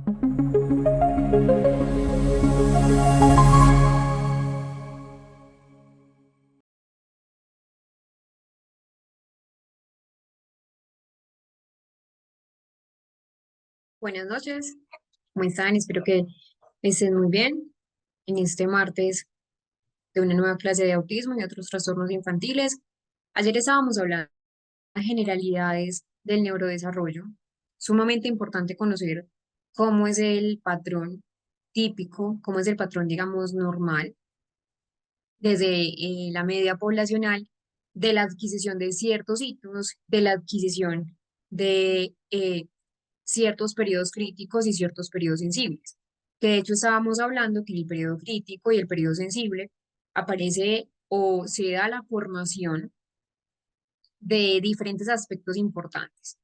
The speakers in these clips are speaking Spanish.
Buenas noches, ¿cómo están? Espero que estén muy bien en este martes de una nueva clase de autismo y otros trastornos infantiles. Ayer estábamos hablando de generalidades del neurodesarrollo. Sumamente importante conocer cómo es el patrón típico, cómo es el patrón, digamos, normal, desde la media poblacional, de la adquisición de ciertos hitos, de la adquisición de ciertos periodos críticos y ciertos periodos sensibles. Que de hecho estábamos hablando que en el periodo crítico y el periodo sensible aparece o se da la formación de diferentes aspectos importantes.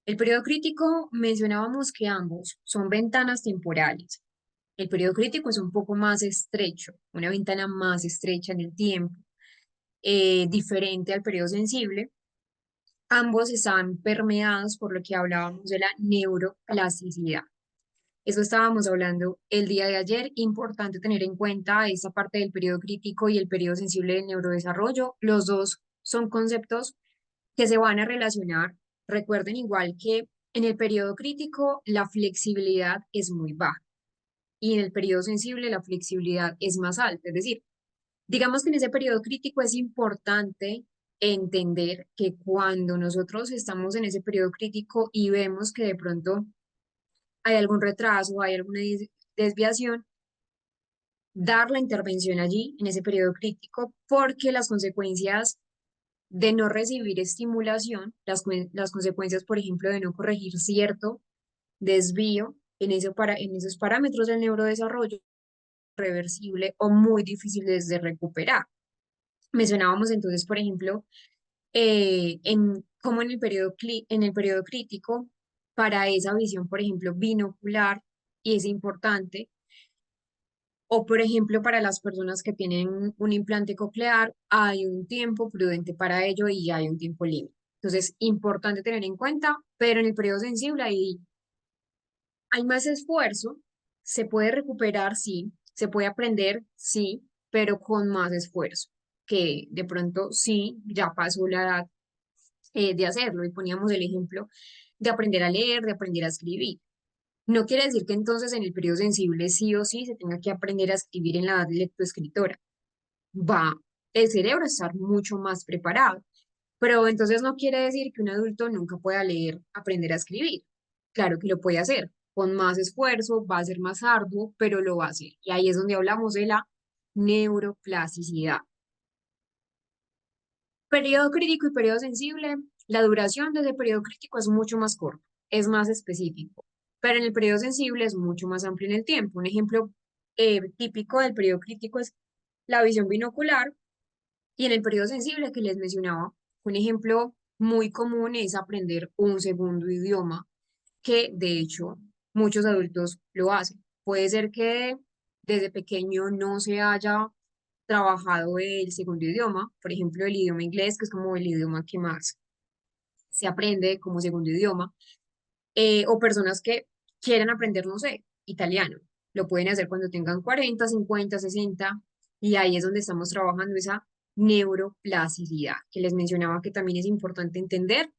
El periodo crítico mencionábamos que ambos son ventanas temporales. El periodo crítico es un poco más estrecho, una ventana más estrecha en el tiempo, diferente al periodo sensible. Ambos están permeados por lo que hablábamos de la neuroplasticidad. Eso estábamos hablando el día de ayer. Importante tener en cuenta esta parte del periodo crítico y el periodo sensible del neurodesarrollo. Los dos son conceptos que se van a relacionar. Recuerden igual que en el periodo crítico la flexibilidad es muy baja y en el periodo sensible la flexibilidad es más alta. Es decir, digamos que en ese periodo crítico es importante entender que cuando nosotros estamos en ese periodo crítico y vemos que de pronto hay algún retraso, hay alguna desviación, dar la intervención allí, en ese periodo crítico, porque las consecuencias de no recibir estimulación, las consecuencias, por ejemplo, de no corregir cierto desvío en esos parámetros del neurodesarrollo, reversible o muy difíciles de recuperar. Mencionábamos entonces, por ejemplo, como en el periodo crítico, para esa visión, por ejemplo, binocular, y es importante. O, por ejemplo, para las personas que tienen un implante coclear, hay un tiempo prudente para ello y hay un tiempo límite. Entonces, importante tener en cuenta, pero en el periodo sensible hay más esfuerzo, se puede recuperar, sí, se puede aprender, sí, pero con más esfuerzo, que de pronto sí, ya pasó la edad de hacerlo. Y poníamos el ejemplo de aprender a leer, de aprender a escribir. No quiere decir que entonces en el periodo sensible sí o sí se tenga que aprender a escribir en la edad lectoescritora. Va el cerebro a estar mucho más preparado. Pero entonces no quiere decir que un adulto nunca pueda leer, aprender a escribir. Claro que lo puede hacer. Con más esfuerzo, va a ser más arduo, pero lo va a hacer. Y ahí es donde hablamos de la neuroplasticidad. Periodo crítico y periodo sensible, la duración de ese periodo crítico es mucho más corta, es más específico, pero en el periodo sensible es mucho más amplio en el tiempo. Un ejemplo típico del periodo crítico es la visión binocular y en el periodo sensible que les mencionaba, un ejemplo muy común es aprender un segundo idioma, que de hecho muchos adultos lo hacen. Puede ser que desde pequeño no se haya trabajado el segundo idioma, por ejemplo, el idioma inglés, que es como el idioma que más se aprende como segundo idioma, o personas que quieran aprender, no sé, italiano. Lo pueden hacer cuando tengan 40, 50, 60, y ahí es donde estamos trabajando esa neuroplasticidad, que les mencionaba que también es importante entender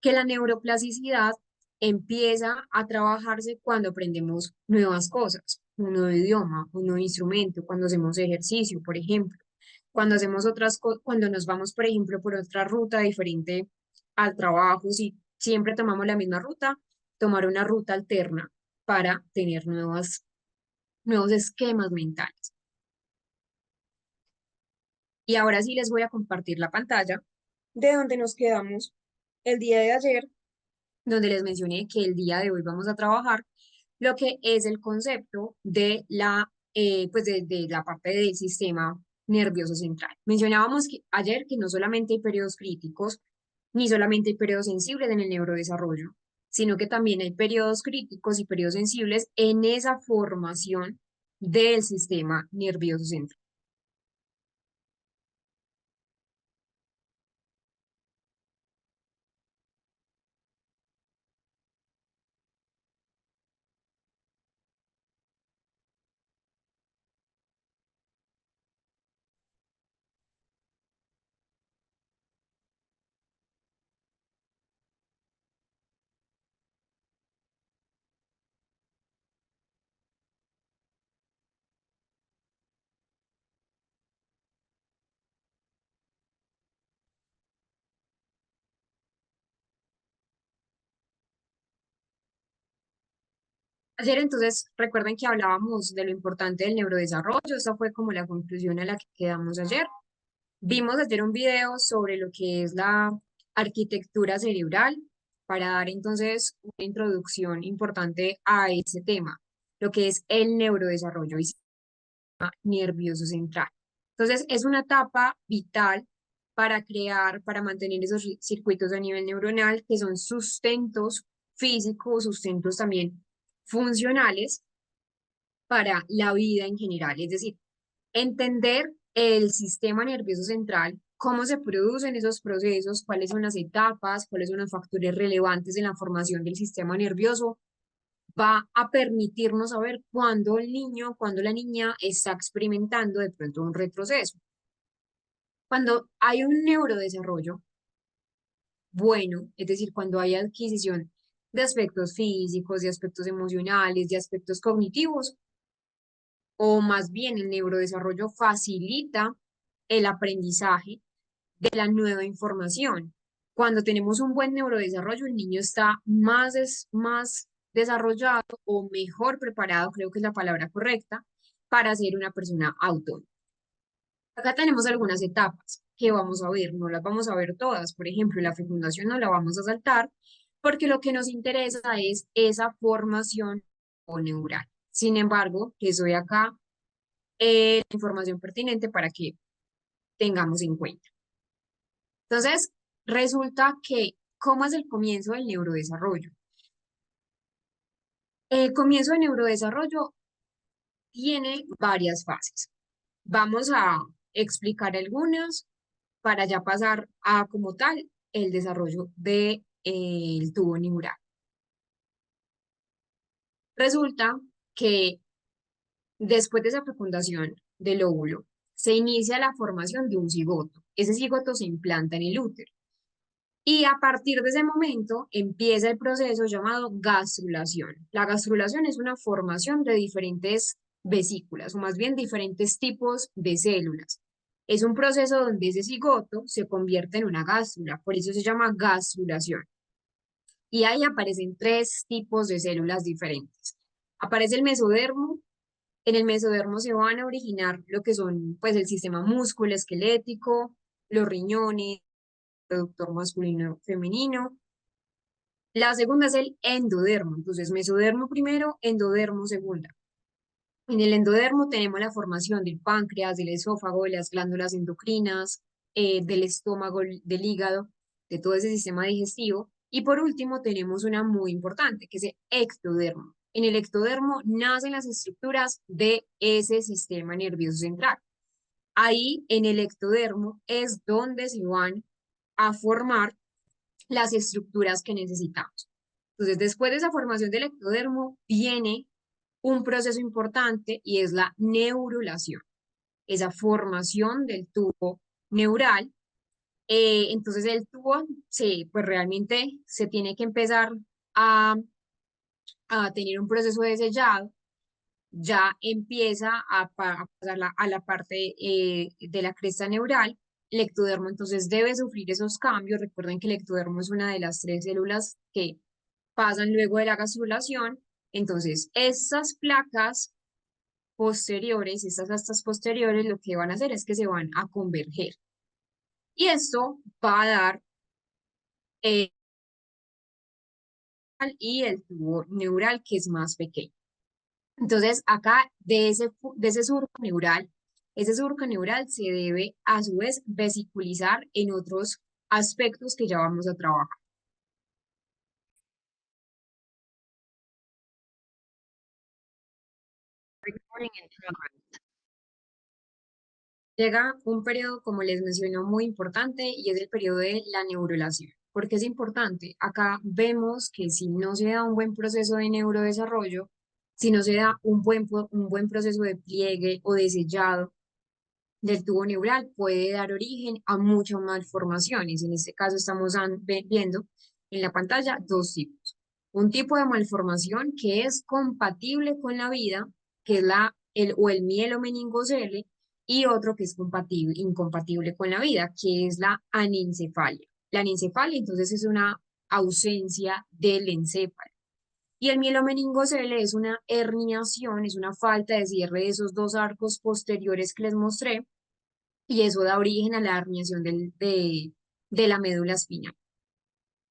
que la neuroplasticidad empieza a trabajarse cuando aprendemos nuevas cosas, un nuevo idioma, un nuevo instrumento, cuando hacemos ejercicio, por ejemplo, cuando hacemos otras cosas, cuando nos vamos, por ejemplo, por otra ruta diferente al trabajo, si siempre tomamos la misma ruta, tomar una ruta alterna para tener nuevos esquemas mentales. Y ahora sí les voy a compartir la pantalla de donde nos quedamos el día de ayer, donde les mencioné que el día de hoy vamos a trabajar lo que es el concepto de pues de la parte del sistema nervioso central. Mencionábamos ayer que no solamente hay periodos críticos, ni solamente hay periodos sensibles en el neurodesarrollo, sino que también hay periodos críticos y periodos sensibles en esa formación del sistema nervioso central. Ayer entonces, recuerden que hablábamos de lo importante del neurodesarrollo, esa fue como la conclusión a la que quedamos ayer. Vimos ayer un video sobre lo que es la arquitectura cerebral para dar entonces una introducción importante a ese tema, lo que es el neurodesarrollo y sistema nervioso central. Entonces, es una etapa vital para crear, para mantener esos circuitos a nivel neuronal que son sustentos físicos, sustentos también funcionales para la vida en general. Es decir, entender el sistema nervioso central, cómo se producen esos procesos, cuáles son las etapas, cuáles son los factores relevantes en la formación del sistema nervioso, va a permitirnos saber cuándo el niño, cuándo la niña está experimentando de pronto un retroceso. Cuando hay un neurodesarrollo bueno, es decir, cuando hay adquisición de aspectos físicos, de aspectos emocionales, de aspectos cognitivos, o más bien el neurodesarrollo facilita el aprendizaje de la nueva información. Cuando tenemos un buen neurodesarrollo, el niño está más desarrollado o mejor preparado, creo que es la palabra correcta, para ser una persona autónoma. Acá tenemos algunas etapas que vamos a ver, no las vamos a ver todas. Por ejemplo, la fecundación no la vamos a saltar porque lo que nos interesa es esa formación neural. Sin embargo, les doy acá la información pertinente para que tengamos en cuenta. Entonces, resulta que, ¿cómo es el comienzo del neurodesarrollo? El comienzo del neurodesarrollo tiene varias fases. Vamos a explicar algunas para ya pasar a, como tal, el desarrollo del tubo neural. Resulta que después de esa fecundación del óvulo, se inicia la formación de un cigoto. Ese cigoto se implanta en el útero. Y a partir de ese momento empieza el proceso llamado gastrulación. La gastrulación es una formación de diferentes vesículas, o más bien diferentes tipos de células. Es un proceso donde ese cigoto se convierte en una gástrula, por eso se llama gastrulación. Y ahí aparecen tres tipos de células diferentes. Aparece el mesodermo. En el mesodermo se van a originar lo que son, pues, el sistema músculo-esquelético, los riñones, reproductor masculino femenino. La segunda es el endodermo, entonces mesodermo primero, endodermo segunda. En el endodermo tenemos la formación del páncreas, del esófago, de las glándulas endocrinas, del estómago, del hígado, de todo ese sistema digestivo. Y por último tenemos una muy importante, que es el ectodermo. En el ectodermo nacen las estructuras de ese sistema nervioso central. Ahí en el ectodermo es donde se van a formar las estructuras que necesitamos. Entonces, después de esa formación del ectodermo, viene un proceso importante y es la neurulación, esa formación del tubo neural. Entonces, el tubo pues realmente se tiene que empezar a, a tener un proceso de sellado, ya empieza a pasar a la parte de la cresta neural. El ectodermo entonces debe sufrir esos cambios. Recuerden que el ectodermo es una de las tres células que pasan luego de la gastrulación. Entonces, estas placas posteriores, estas astas posteriores, lo que van a hacer es que se van a converger. Y esto va a dar y el tubo neural que es más pequeño. Entonces, acá de ese surco neural se debe a su vez vesiculizar en otros aspectos que ya vamos a trabajar. Llega un periodo, como les menciono, muy importante y es el periodo de la neurulación. ¿Por qué es importante? Acá vemos que si no se da un buen proceso de neurodesarrollo, si no se da un buen proceso de pliegue o de sellado del tubo neural, puede dar origen a muchas malformaciones. En este caso estamos viendo en la pantalla dos tipos. Un tipo de malformación que es compatible con la vida, que es el mielomeningocele, y otro que es incompatible con la vida, que es la anencefalia. La anencefalia, entonces, es una ausencia del encéfalo. Y el mielomeningocele es una herniación, es una falta de cierre de esos dos arcos posteriores que les mostré, y eso da origen a la herniación de la médula espinal.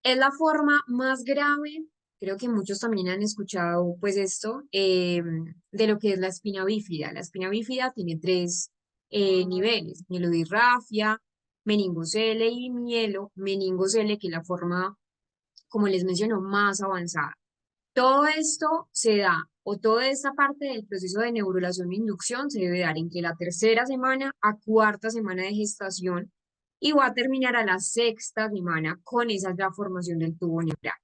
Es la forma más grave, creo que muchos también han escuchado pues esto, de lo que es la espina bífida. La espina bífida tiene tres niveles: mielodirrafia, meningocele y meningocele, que es la forma, como les menciono, más avanzada. Todo esto se da, o toda esta parte del proceso de neurulación e inducción se debe dar entre la tercera semana a cuarta semana de gestación, y va a terminar a la sexta semana con esa ya formación del tubo neural.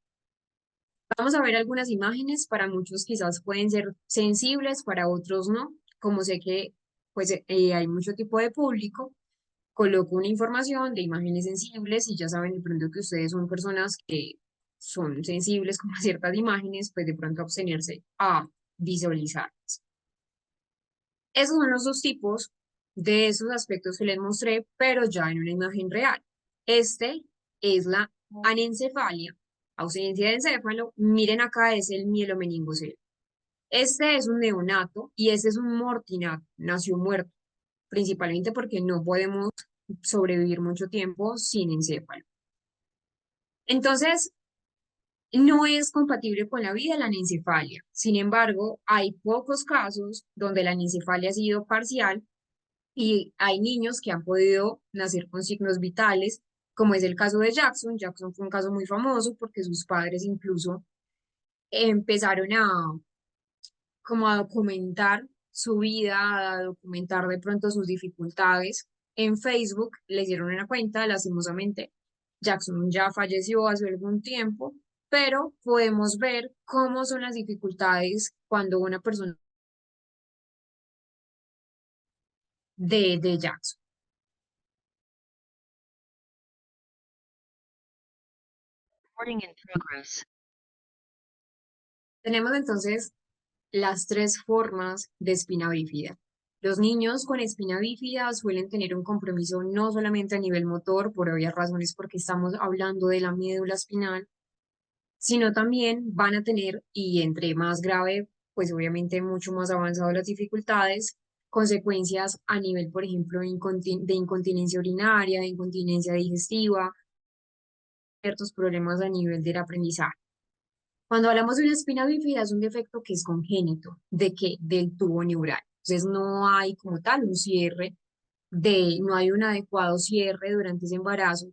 Vamos a ver algunas imágenes. Para muchos quizás pueden ser sensibles, para otros no. Como sé que pues hay mucho tipo de público, coloco una información de imágenes sensibles, y ya saben de pronto que ustedes son personas que son sensibles como a ciertas imágenes, pues de pronto abstenerse a visualizarlas. Esos son los dos tipos de esos aspectos que les mostré, pero ya en una imagen real. Este es la anencefalia, ausencia de encéfalo. Miren acá, es el mielomeningocele. Este es un neonato y este es un mortinato, nació muerto, principalmente porque no podemos sobrevivir mucho tiempo sin encéfalo. Entonces, no es compatible con la vida la anencefalia. Sin embargo, hay pocos casos donde la anencefalia ha sido parcial, y hay niños que han podido nacer con signos vitales, como es el caso de Jackson. Jackson fue un caso muy famoso porque sus padres incluso empezaron como a documentar su vida, a documentar de pronto sus dificultades. En Facebook le hicieron una cuenta, lastimosamente. Jackson ya falleció hace algún tiempo, pero podemos ver cómo son las dificultades cuando una persona de Jackson. Recording in progress. Tenemos entonces las tres formas de espina bífida. Los niños con espina bífida suelen tener un compromiso no solamente a nivel motor, por obvias razones, porque estamos hablando de la médula espinal, sino también van a tener, y entre más grave, pues obviamente mucho más avanzado las dificultades, consecuencias a nivel, por ejemplo, de incontinencia urinaria, de incontinencia digestiva, ciertos problemas a nivel del aprendizaje. Cuando hablamos de una espina bífida, es un defecto que es congénito. ¿De qué? Del tubo neural. Entonces no hay como tal un cierre, no hay un adecuado cierre durante ese embarazo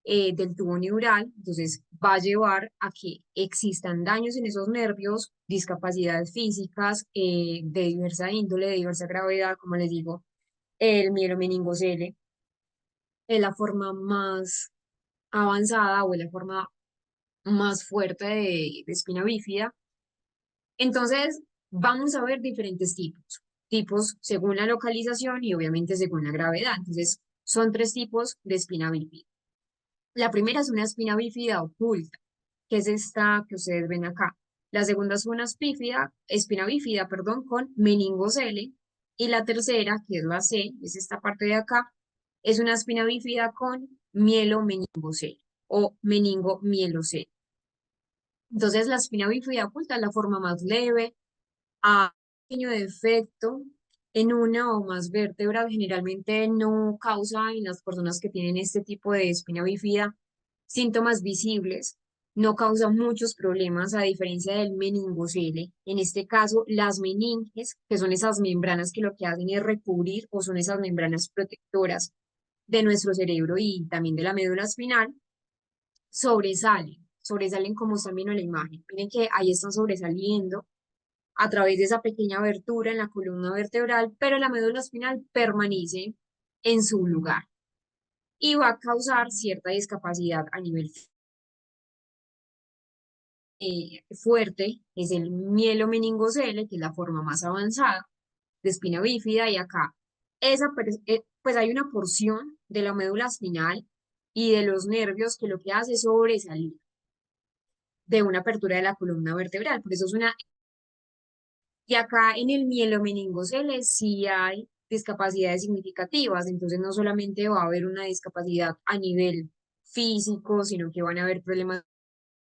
del tubo neural. Entonces va a llevar a que existan daños en esos nervios, discapacidades físicas de diversa índole, de diversa gravedad. Como les digo, el mielomeningocele es la forma más avanzada, o es la forma más fuerte de espina bífida. Entonces, vamos a ver diferentes tipos. Tipos según la localización y obviamente según la gravedad. Entonces, son tres tipos de espina bífida. La primera es una espina bífida oculta, que es esta que ustedes ven acá. La segunda es una espina bífida, perdón, con meningocele. Y la tercera, que es la C, es esta parte de acá, es una espina bífida con mielomeningocele o meningomielocele. Entonces, la espina bífida oculta es la forma más leve, a pequeño defecto en una o más vértebras. Generalmente no causa en las personas que tienen este tipo de espina bífida síntomas visibles, no causa muchos problemas, a diferencia del meningocele. En este caso, las meninges, que son esas membranas que lo que hacen es recubrir, o son esas membranas protectoras de nuestro cerebro y también de la médula espinal, sobresalen como están viendo en la imagen. Miren que ahí están sobresaliendo a través de esa pequeña abertura en la columna vertebral, pero la médula espinal permanece en su lugar y va a causar cierta discapacidad a nivel fuerte. Es el mielomeningocele, que es la forma más avanzada de espina bífida, y acá pues hay una porción de la médula espinal y de los nervios que lo que hace es sobresalir de una apertura de la columna vertebral. Por eso es una. Y acá en el mielomeningocele sí hay discapacidades significativas. Entonces no solamente va a haber una discapacidad a nivel físico, sino que van a haber problemas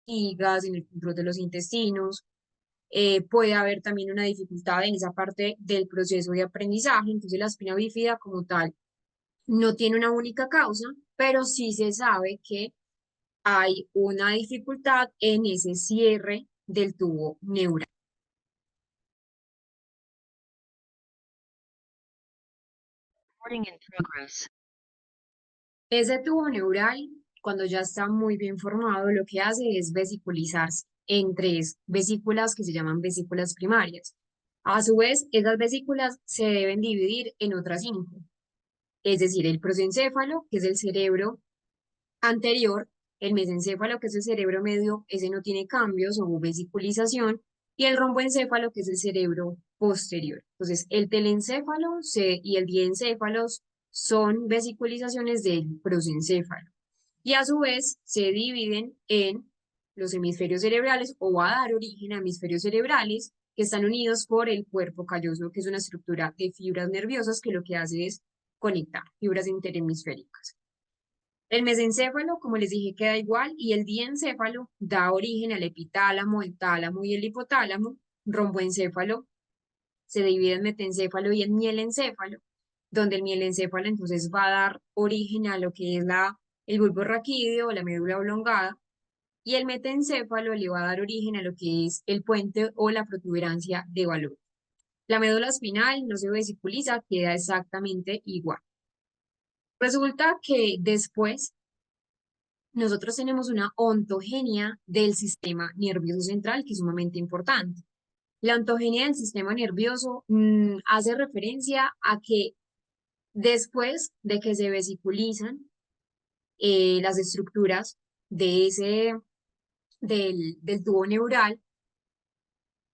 en las ligas, en el control de los intestinos. puede haber también una dificultad en esa parte del proceso de aprendizaje. Entonces, la espina bífida como tal no tiene una única causa, pero sí se sabe que hay una dificultad en ese cierre del tubo neural. Recording in progress. Ese tubo neural, cuando ya está muy bien formado, lo que hace es vesiculizarse en tres vesículas que se llaman vesículas primarias. A su vez, esas vesículas se deben dividir en otras cinco, es decir, el prosencéfalo, que es el cerebro anterior, el mesencéfalo, que es el cerebro medio, ese no tiene cambios o vesiculización, y el romboencéfalo, que es el cerebro posterior. Entonces, el telencéfalo y el diencéfalo son vesiculizaciones del prosencéfalo, y a su vez se dividen en los hemisferios cerebrales o va a dar origen a hemisferios cerebrales que están unidos por el cuerpo calloso, que es una estructura de fibras nerviosas que lo que hace es conectar fibras interhemisféricas. El mesencéfalo, como les dije, queda igual y el diencéfalo da origen al epitálamo, el tálamo y el hipotálamo. Romboencéfalo se divide en metencéfalo y en mielencéfalo, donde el mielencéfalo entonces va a dar origen a lo que es el bulbo raquídeo o la médula oblongada, y el metencéfalo le va a dar origen a lo que es el puente o la protuberancia de Valot. La médula espinal no se vesiculiza, queda exactamente igual. Resulta que después nosotros tenemos una ontogenia del sistema nervioso central que es sumamente importante. La ontogenia del sistema nervioso hace referencia a que después de que se vesiculizan las estructuras de del tubo neural,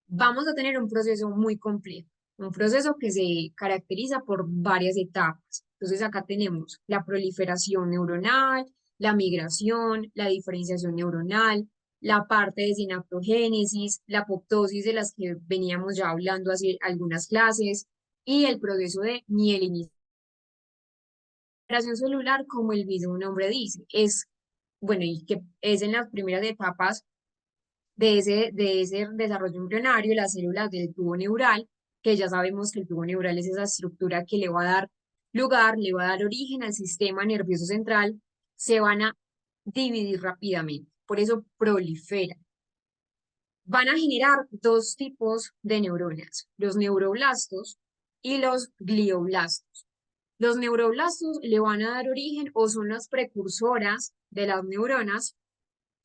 vamos a tener un proceso muy complejo, un proceso que se caracteriza por varias etapas. Entonces acá tenemos la proliferación neuronal, la migración, la diferenciación neuronal, la parte de sinaptogénesis, la apoptosis de las que veníamos ya hablando hace algunas clases y el proceso de mielinización celular, como el mismo nombre dice, es, bueno, y que es en las primeras etapas de ese desarrollo embrionario, las células del tubo neural, que ya sabemos que el tubo neural es esa estructura que le va a dar lugar, le va a dar origen al sistema nervioso central, se van a dividir rápidamente, por eso proliferan. Van a generar dos tipos de neuronas, los neuroblastos y los glioblastos. Los neuroblastos le van a dar origen o son las precursoras de las neuronas,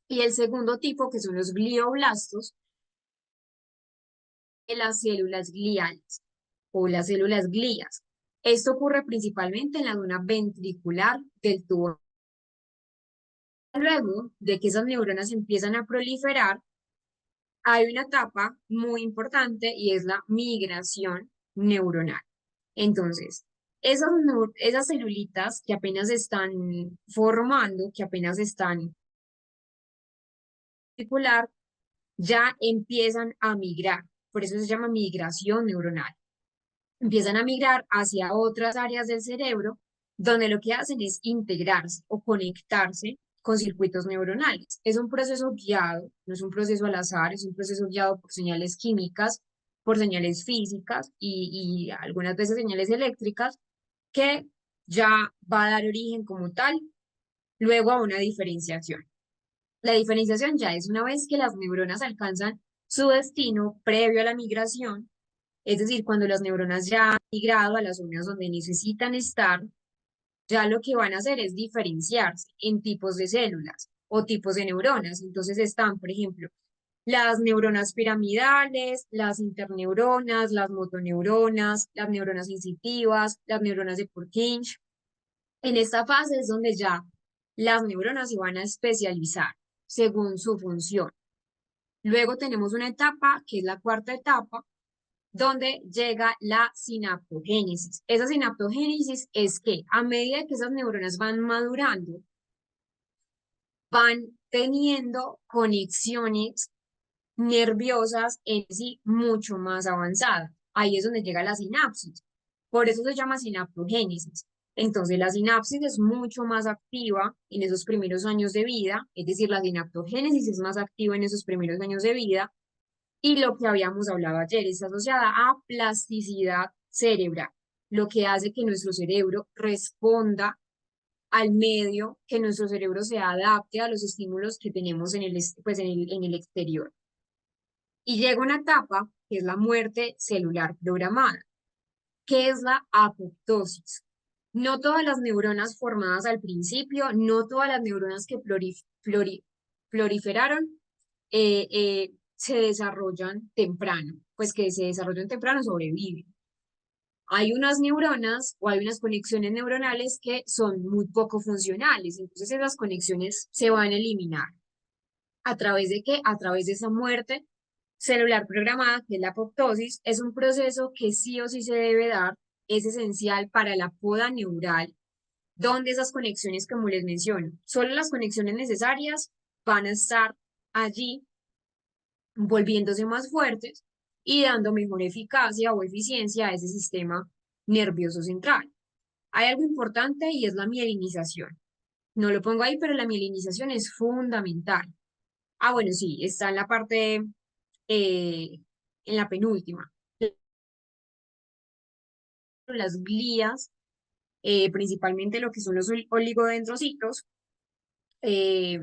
y el segundo tipo, que son los glioblastos, de las células gliales o las células glías. Esto ocurre principalmente en la zona ventricular del tubo. Luego de que esas neuronas empiezan a proliferar, hay una etapa muy importante y es la migración neuronal. Entonces, esas celulitas que apenas están formando, que apenas están circular, ya empiezan a migrar. Por eso se llama migración neuronal. Empiezan a migrar hacia otras áreas del cerebro, donde lo que hacen es integrarse o conectarse con circuitos neuronales. Es un proceso guiado, no es un proceso al azar, es un proceso guiado por señales químicas, por señales físicas y algunas veces señales eléctricas, que ya va a dar origen como tal luego a una diferenciación. La diferenciación ya es una vez que las neuronas alcanzan su destino previo a la migración, es decir, cuando las neuronas ya han migrado a las zonas donde necesitan estar, ya lo que van a hacer es diferenciarse en tipos de células o tipos de neuronas. Entonces están, por ejemplo, las neuronas piramidales, las interneuronas, las motoneuronas, las neuronas sensitivas, las neuronas de Purkinje. En esta fase es donde ya las neuronas se van a especializar según su función. Luego tenemos una etapa, que es la cuarta etapa, donde llega la sinaptogénesis. Esa sinaptogénesis es que a medida que esas neuronas van madurando, van teniendo conexiones nerviosas en sí mucho más avanzadas. Ahí es donde llega la sinapsis. Por eso se llama sinaptogénesis. Entonces, la sinapsis es mucho más activa en esos primeros años de vida, es decir, la sinaptogénesis es más activa en esos primeros años de vida, Y lo que habíamos hablado ayer está asociada a plasticidad cerebral, lo que hace que nuestro cerebro responda al medio, que nuestro cerebro se adapte a los estímulos que tenemos en pues en el exterior. Y llega una etapa que es la muerte celular programada. ¿Qué es la apoptosis? No todas las neuronas formadas al principio, no todas las neuronas que proliferaron se desarrollan temprano, pues que se desarrollan temprano sobreviven. Hay unas neuronas o hay unas conexiones neuronales que son muy poco funcionales, entonces esas conexiones se van a eliminar. ¿A través de qué? A través de esa muerte celular programada, que es la apoptosis, es un proceso que sí o sí se debe dar, es esencial para la poda neural, donde esas conexiones, como les menciono, solo las conexiones necesarias van a estar allí volviéndose más fuertes y dando mejor eficacia o eficiencia a ese sistema nervioso central. Hay algo importante y es la mielinización. No lo pongo ahí, pero la mielinización es fundamental. Ah, bueno, sí, está en la parte, en la penúltima. Las glías, principalmente lo que son los oligodendrocitos, eh,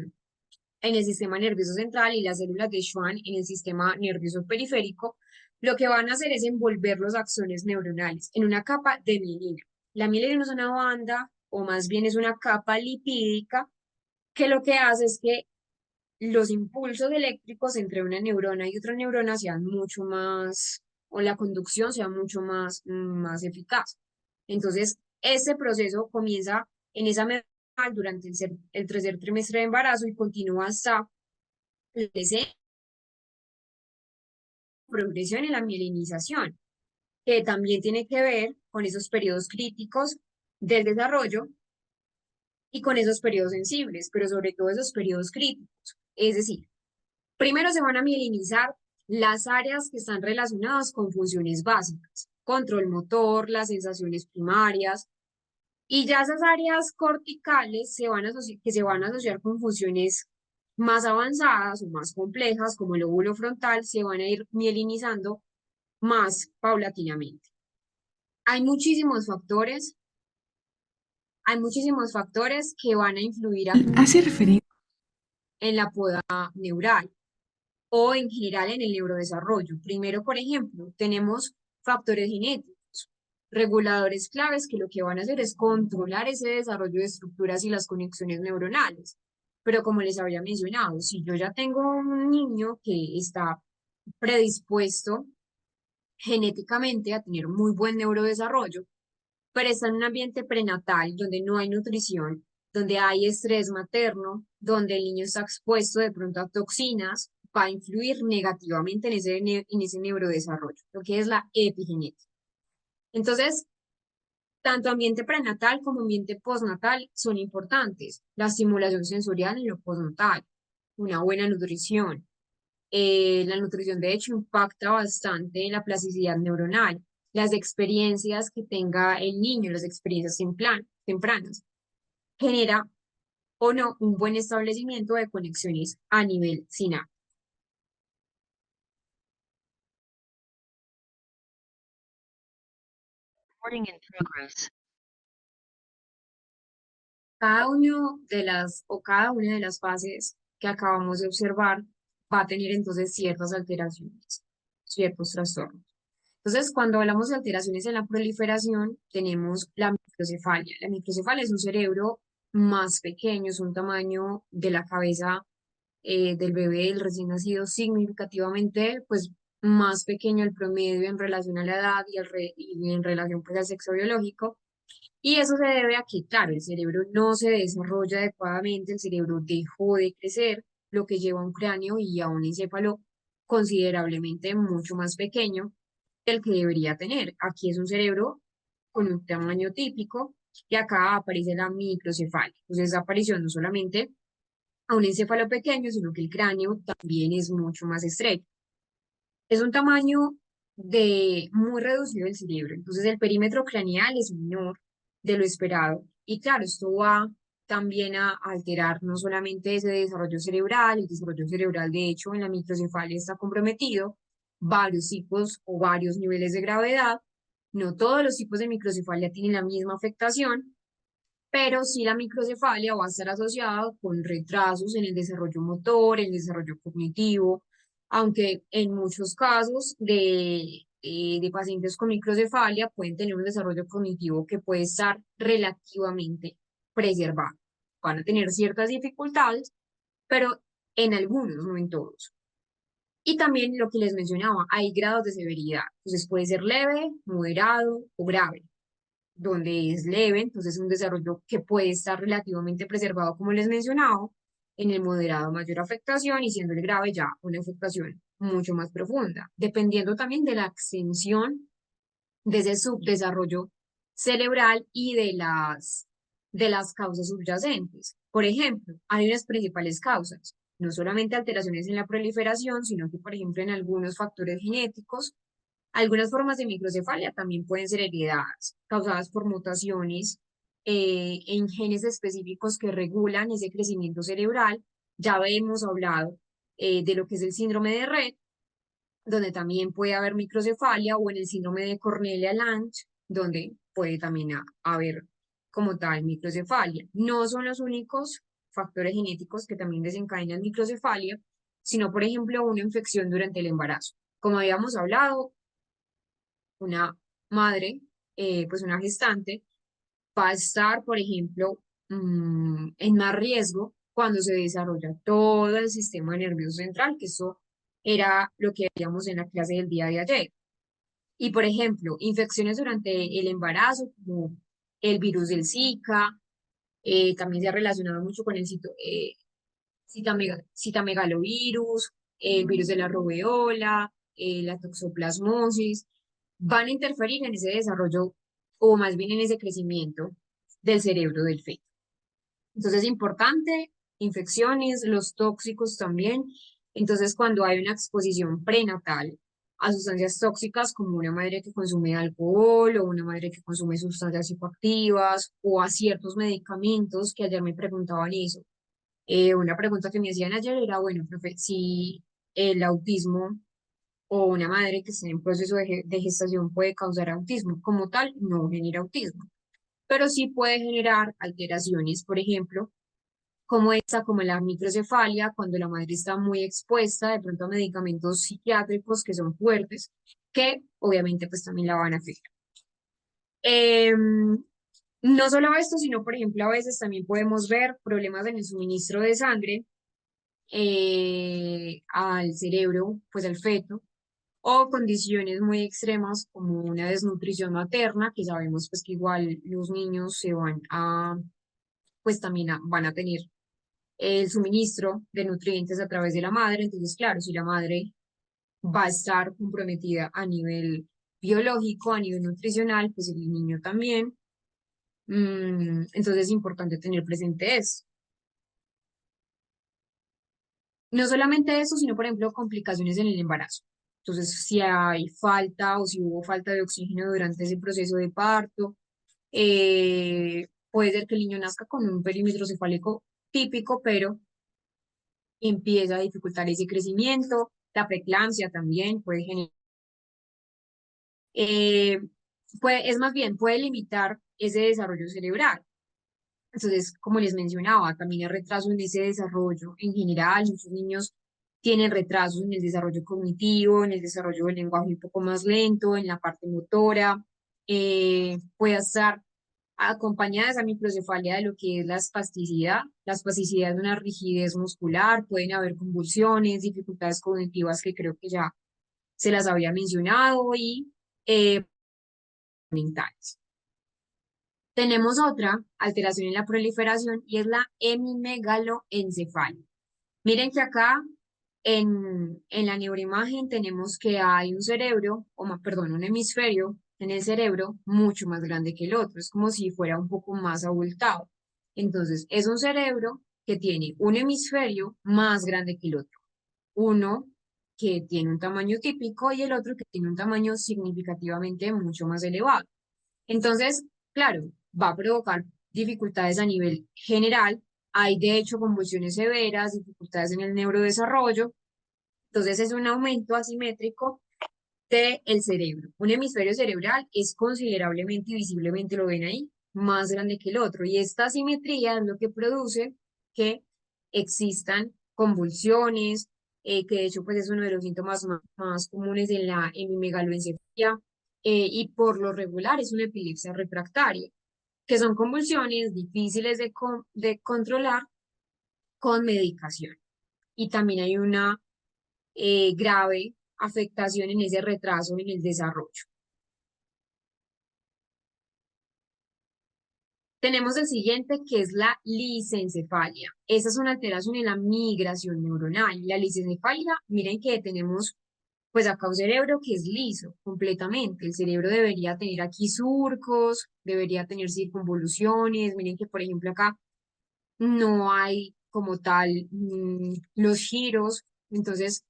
en el sistema nervioso central y las células de Schwann en el sistema nervioso periférico, lo que van a hacer es envolver los axones neuronales en una capa de mielina. La mielina es una banda, o más bien es una capa lipídica, que lo que hace es que los impulsos eléctricos entre una neurona y otra neurona sean mucho más, o la conducción sea mucho más eficaz. Entonces, este proceso comienza en esa medida durante el tercer trimestre de embarazo y continúa hasta la progresión en la mielinización, que también tiene que ver con esos periodos críticos del desarrollo y con esos periodos sensibles, pero sobre todo esos periodos críticos. Es decir, primero se van a mielinizar las áreas que están relacionadas con funciones básicas, control motor, las sensaciones primarias, y ya esas áreas corticales que se van a asociar con funciones más avanzadas o más complejas, como el lóbulo frontal, se van a ir mielinizando más paulatinamente. Hay muchísimos factores, hay muchísimos factores que van a influir Hace referencia. en la poda neural o en general en el neurodesarrollo. Primero, por ejemplo, tenemos factores genéticos, reguladores claves que lo que van a hacer es controlar ese desarrollo de estructuras y las conexiones neuronales. Pero como les había mencionado, si yo ya tengo un niño que está predispuesto genéticamente a tener muy buen neurodesarrollo, pero está en un ambiente prenatal donde no hay nutrición, donde hay estrés materno, donde el niño está expuesto de pronto a toxinas, va a influir negativamente en ese neurodesarrollo, lo que es la epigenética. Entonces, tanto ambiente prenatal como ambiente postnatal son importantes. La estimulación sensorial en lo postnatal, una buena nutrición. La nutrición, de hecho, impacta bastante en la plasticidad neuronal, las experiencias que tenga el niño, las experiencias tempranas, genera o no un buen establecimiento de conexiones a nivel sináptico. Recording in progress. Cada una de las fases que acabamos de observar va a tener entonces ciertas alteraciones, ciertos trastornos. Entonces, cuando hablamos de alteraciones en la proliferación, tenemos la microcefalia. La microcefalia es un cerebro más pequeño, es un tamaño de la cabeza del bebé, el recién nacido, significativamente pues, más pequeño el promedio en relación a la edad y en relación pues, al sexo biológico. Y eso se debe a que, claro, el cerebro no se desarrolla adecuadamente, el cerebro dejó de crecer, lo que lleva a un cráneo y a un encéfalo considerablemente mucho más pequeño del que debería tener. Aquí es un cerebro con un tamaño típico y acá aparece la microcefalia. Entonces aparición no solamente a un encéfalo pequeño, sino que el cráneo también es mucho más estrecho. Es un tamaño muy reducido del cerebro, entonces el perímetro craneal es menor de lo esperado. Y claro, esto va también a alterar no solamente ese desarrollo cerebral, el desarrollo cerebral de hecho en la microcefalia está comprometido, varios tipos o varios niveles de gravedad. No todos los tipos de microcefalia tienen la misma afectación, pero sí la microcefalia va a estar asociada con retrasos en el desarrollo motor, en el desarrollo cognitivo, aunque en muchos casos de pacientes con microcefalia pueden tener un desarrollo cognitivo que puede estar relativamente preservado. Van a tener ciertas dificultades, pero en algunos, no en todos. Y también lo que les mencionaba, hay grados de severidad. Entonces puede ser leve, moderado o grave. Donde es leve, entonces un desarrollo que puede estar relativamente preservado, como les mencionaba, en el moderado mayor afectación y siendo el grave ya una afectación mucho más profunda, dependiendo también de la extensión de ese subdesarrollo cerebral y de las causas subyacentes. Por ejemplo, hay unas principales causas, no solamente alteraciones en la proliferación, sino que, por ejemplo, en algunos factores genéticos, algunas formas de microcefalia también pueden ser heredadas, causadas por mutaciones en genes específicos que regulan ese crecimiento cerebral. Ya hemos hablado de lo que es el síndrome de Rett, donde también puede haber microcefalia, o en el síndrome de Cornelia-Lange, donde puede también haber como tal microcefalia. No son los únicos factores genéticos que también desencadenan microcefalia, sino, por ejemplo, una infección durante el embarazo. Como habíamos hablado, una madre, pues una gestante, va a estar, por ejemplo, en más riesgo cuando se desarrolla todo el sistema nervioso central, que eso era lo que veíamos en la clase del día de ayer. Y, por ejemplo, infecciones durante el embarazo, como el virus del Zika, también se ha relacionado mucho con el citamegalovirus, el virus de la robeola, la toxoplasmosis, van a interferir en ese desarrollo o más bien en ese crecimiento del cerebro del feto. Entonces es importante, infecciones, los tóxicos también. Entonces, cuando hay una exposición prenatal a sustancias tóxicas como una madre que consume alcohol o una madre que consume sustancias psicoactivas o a ciertos medicamentos, que ayer me preguntaban eso, una pregunta que me hacían ayer era, bueno, profe, si el autismo o una madre que esté en proceso de gestación puede causar autismo, como tal, no genera autismo, pero sí puede generar alteraciones, por ejemplo, como esta, como la microcefalia, cuando la madre está muy expuesta de pronto a medicamentos psiquiátricos que son fuertes, que obviamente pues también la van a afectar. No solo esto, sino por ejemplo a veces también podemos ver problemas en el suministro de sangre al cerebro, pues al feto, o condiciones muy extremas como una desnutrición materna, que sabemos pues que igual los niños se van a, pues también van a tener el suministro de nutrientes a través de la madre. Entonces, claro, si la madre va a estar comprometida a nivel biológico, a nivel nutricional, pues el niño también. Entonces es importante tener presente eso. No solamente eso, sino, por ejemplo, complicaciones en el embarazo. Entonces, si hay falta o si hubo falta de oxígeno durante ese proceso de parto, puede ser que el niño nazca con un perímetro cefálico típico, pero empieza a dificultar ese crecimiento. La preeclampsia también puede generar, eh, es más bien, puede limitar ese desarrollo cerebral. Entonces, como les mencionaba, también hay retraso en ese desarrollo. En general, muchos niños tienen retrasos en el desarrollo cognitivo, en el desarrollo del lenguaje un poco más lento, en la parte motora. Puede estar acompañada de esa microcefalia de lo que es la espasticidad. La espasticidad es una rigidez muscular, pueden haber convulsiones, dificultades cognitivas que creo que ya se las había mencionado y mentales. Tenemos otra alteración en la proliferación y es la hemimegaloencefalia. Miren que acá en la neuroimagen tenemos que hay un cerebro, perdón, un hemisferio en el cerebro mucho más grande que el otro. Es como si fuera un poco más abultado. Entonces, es un cerebro que tiene un hemisferio más grande que el otro. Uno que tiene un tamaño típico y el otro que tiene un tamaño significativamente mucho más elevado. Entonces, claro, va a provocar dificultades a nivel general. Hay, de hecho, convulsiones severas, dificultades en el neurodesarrollo. Entonces, es un aumento asimétrico del cerebro. Un hemisferio cerebral es considerablemente y visiblemente, lo ven ahí, más grande que el otro. Y esta asimetría es lo que produce que existan convulsiones, que de hecho pues es uno de los síntomas más comunes en la hemimegaloencefalia, y por lo regular es una epilepsia refractaria, que son convulsiones difíciles de controlar con medicación. Y también hay una grave afectación en ese retraso en el desarrollo. Tenemos el siguiente, que es la lisencefalia. Esa es una alteración en la migración neuronal. La lisencefalia, miren que tenemos pues acá un cerebro que es liso completamente. El cerebro debería tener aquí surcos, debería tener circunvoluciones. Miren que, por ejemplo, acá no hay como tal los giros. Entonces,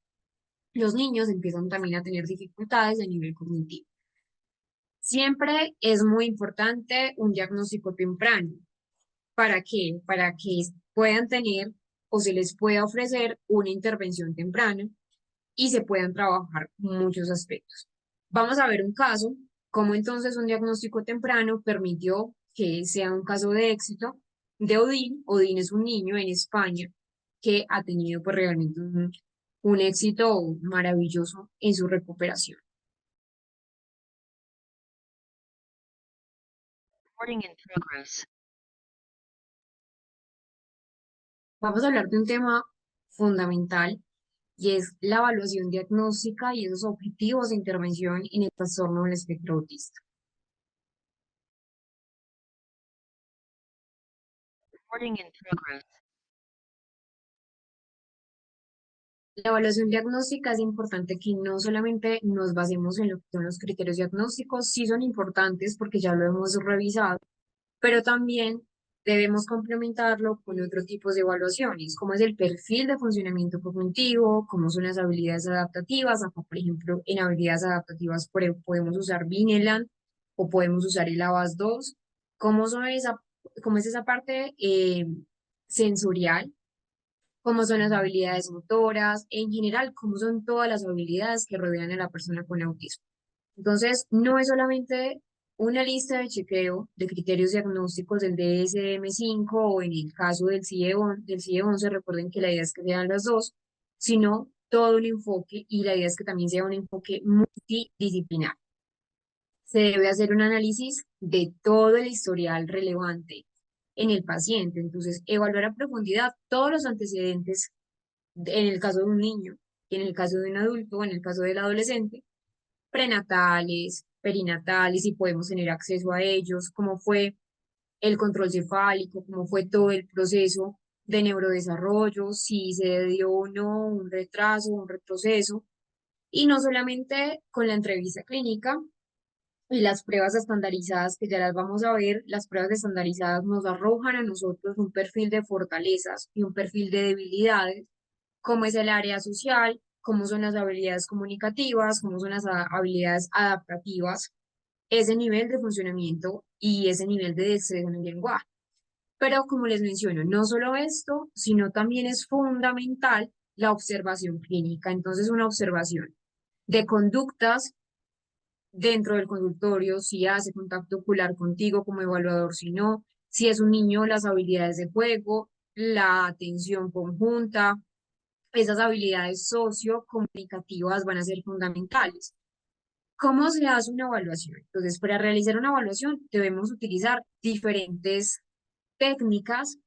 los niños empiezan también a tener dificultades a nivel cognitivo. Siempre es muy importante un diagnóstico temprano. ¿Para qué? Para que puedan tener o se les pueda ofrecer una intervención temprana y se puedan trabajar muchos aspectos. Vamos a ver un caso, cómo entonces un diagnóstico temprano permitió que sea un caso de éxito de Odín. Odín es un niño en España que ha tenido pues realmente un éxito maravilloso en su recuperación. Recording in progress. Vamos a hablar de un tema fundamental y es la evaluación diagnóstica y esos objetivos de intervención en el trastorno del espectro autista. Recording in progress. La evaluación diagnóstica es importante que no solamente nos basemos en lo que son los criterios diagnósticos, sí son importantes porque ya lo hemos revisado, pero también debemos complementarlo con otros tipos de evaluaciones, como es el perfil de funcionamiento cognitivo, cómo son las habilidades adaptativas. Acá, por ejemplo, en habilidades adaptativas podemos usar Vineland o podemos usar el ABAS-2, cómo es esa parte sensorial, cómo son las habilidades motoras, en general, cómo son todas las habilidades que rodean a la persona con autismo. Entonces, no es solamente una lista de chequeo de criterios diagnósticos del DSM-5 o en el caso del CIE-11, recuerden que la idea es que sean las dos, sino todo un enfoque, y la idea es que también sea un enfoque multidisciplinar. Se debe hacer un análisis de todo el historial relevante en el paciente, entonces evaluar a profundidad todos los antecedentes en el caso de un niño, en el caso de un adulto, en el caso del adolescente, prenatales, perinatales, si podemos tener acceso a ellos, cómo fue el control cefálico, cómo fue todo el proceso de neurodesarrollo, si se dio o no un retraso, un retroceso, y no solamente con la entrevista clínica y las pruebas estandarizadas, que ya las vamos a ver. Las pruebas estandarizadas nos arrojan a nosotros un perfil de fortalezas y un perfil de debilidades, cómo es el área social, cómo son las habilidades comunicativas, cómo son las habilidades adaptativas, ese nivel de funcionamiento y ese nivel de destreza en el lenguaje. Pero como les menciono, no solo esto, sino también es fundamental la observación clínica. Entonces, una observación de conductas dentro del consultorio, si hace contacto ocular contigo como evaluador, si no, si es un niño, las habilidades de juego, la atención conjunta, esas habilidades sociocomunicativas van a ser fundamentales. ¿Cómo se hace una evaluación? Entonces, para realizar una evaluación debemos utilizar diferentes técnicas.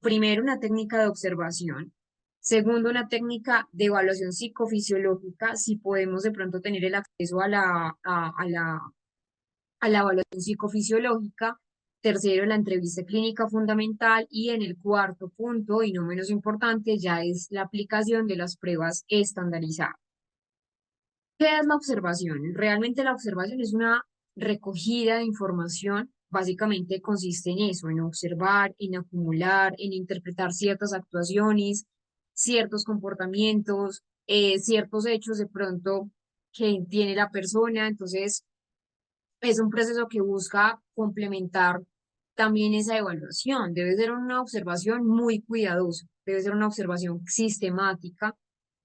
Primero, una técnica de observación. Segundo, una técnica de evaluación psicofisiológica, si podemos de pronto tener el acceso a la evaluación psicofisiológica. Tercero, la entrevista clínica fundamental. Y en el cuarto punto, y no menos importante, ya es la aplicación de las pruebas estandarizadas. ¿Qué es la observación? Realmente la observación es una recogida de información. Básicamente consiste en eso, en observar, en acumular, en interpretar ciertas actuaciones, ciertos comportamientos, ciertos hechos de pronto que tiene la persona. Entonces, es un proceso que busca complementar también esa evaluación. Debe ser una observación muy cuidadosa, debe ser una observación sistemática,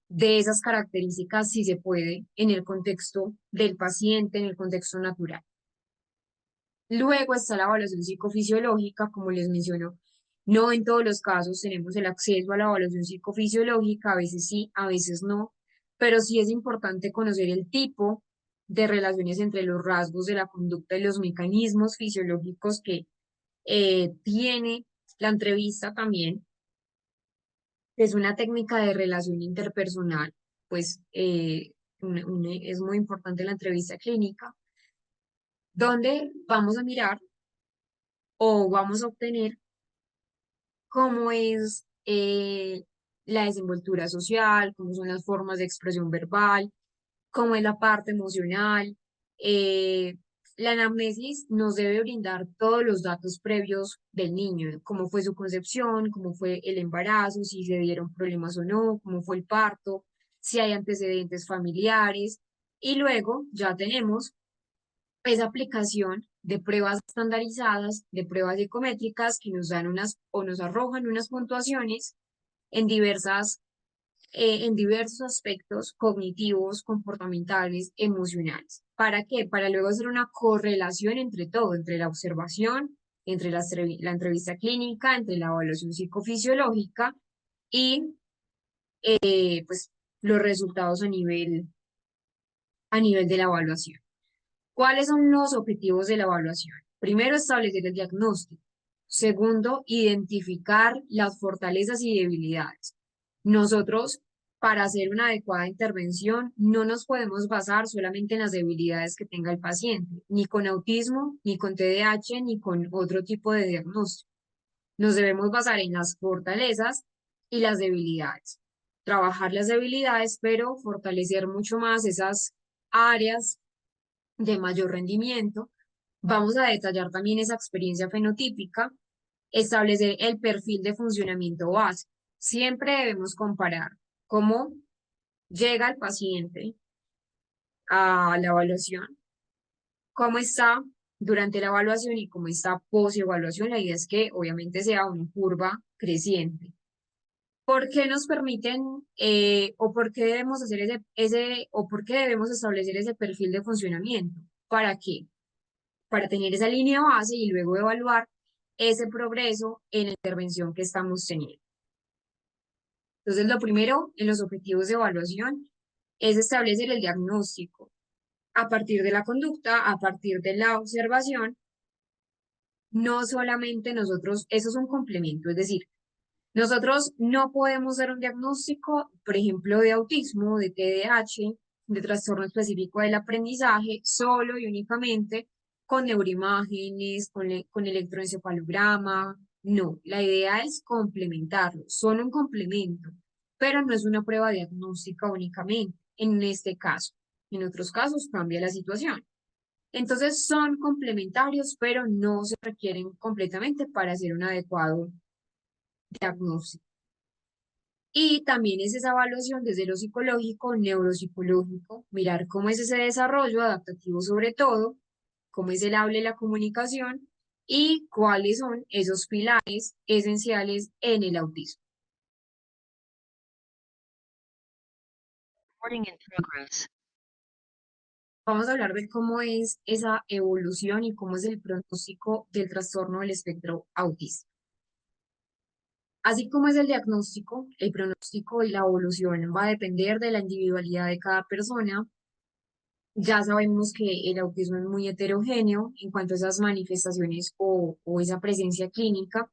de esas características si se puede en el contexto del paciente, en el contexto natural. Luego está la evaluación psicofisiológica, como les menciono. No en todos los casos tenemos el acceso a la evaluación psicofisiológica, a veces sí, a veces no, pero sí es importante conocer el tipo de relaciones entre los rasgos de la conducta y los mecanismos fisiológicos que tiene la entrevista también. Es una técnica de relación interpersonal, pues es muy importante la entrevista clínica, donde vamos a mirar o vamos a obtener cómo es la desenvoltura social, cómo son las formas de expresión verbal, cómo es la parte emocional. eh, la anamnesis nos debe brindar todos los datos previos del niño, cómo fue su concepción, cómo fue el embarazo, si se dieron problemas o no, cómo fue el parto, si hay antecedentes familiares. Y luego ya tenemos esa aplicación de pruebas estandarizadas, de pruebas psicométricas que nos dan unas o nos arrojan unas puntuaciones en en diversos aspectos cognitivos, comportamentales, emocionales. ¿Para qué? Para luego hacer una correlación entre todo, entre la observación, entre la entrevista clínica, entre la evaluación psicofisiológica y pues los resultados a nivel de la evaluación. ¿Cuáles son los objetivos de la evaluación? Primero, establecer el diagnóstico. Segundo, identificar las fortalezas y debilidades. Nosotros, para hacer una adecuada intervención, no nos podemos basar solamente en las debilidades que tenga el paciente, ni con autismo, ni con TDAH, ni con otro tipo de diagnóstico. Nos debemos basar en las fortalezas y las debilidades. Trabajar las debilidades, pero fortalecer mucho más esas áreas de mayor rendimiento. Vamos a detallar también esa experiencia fenotípica, establecer el perfil de funcionamiento base. Siempre debemos comparar cómo llega el paciente a la evaluación, cómo está durante la evaluación y cómo está post-evaluación. La idea es que obviamente sea una curva creciente. ¿Por qué nos permiten o por qué debemos hacer o por qué debemos establecer ese perfil de funcionamiento? ¿Para qué? Para tener esa línea base y luego evaluar ese progreso en la intervención que estamos teniendo. Entonces, lo primero en los objetivos de evaluación es establecer el diagnóstico a partir de la conducta, a partir de la observación. No solamente nosotros, eso es un complemento, es decir, nosotros no podemos dar un diagnóstico, por ejemplo, de autismo, de TDAH, de trastorno específico del aprendizaje, solo y únicamente con neuroimágenes, con electroencefalograma. No, la idea es complementarlo, son un complemento, pero no es una prueba diagnóstica únicamente, en este caso. En otros casos cambia la situación. Entonces son complementarios, pero no se requieren completamente para hacer un adecuado diagnóstico. Y también es esa evaluación desde lo psicológico, neuropsicológico, mirar cómo es ese desarrollo adaptativo sobre todo, cómo es el habla y la comunicación y cuáles son esos pilares esenciales en el autismo. Recording in progress. Vamos a hablar de cómo es esa evolución y cómo es el pronóstico del trastorno del espectro autista. Así como es el diagnóstico, el pronóstico y la evolución va a depender de la individualidad de cada persona. Ya sabemos que el autismo es muy heterogéneo en cuanto a esas manifestaciones o esa presencia clínica,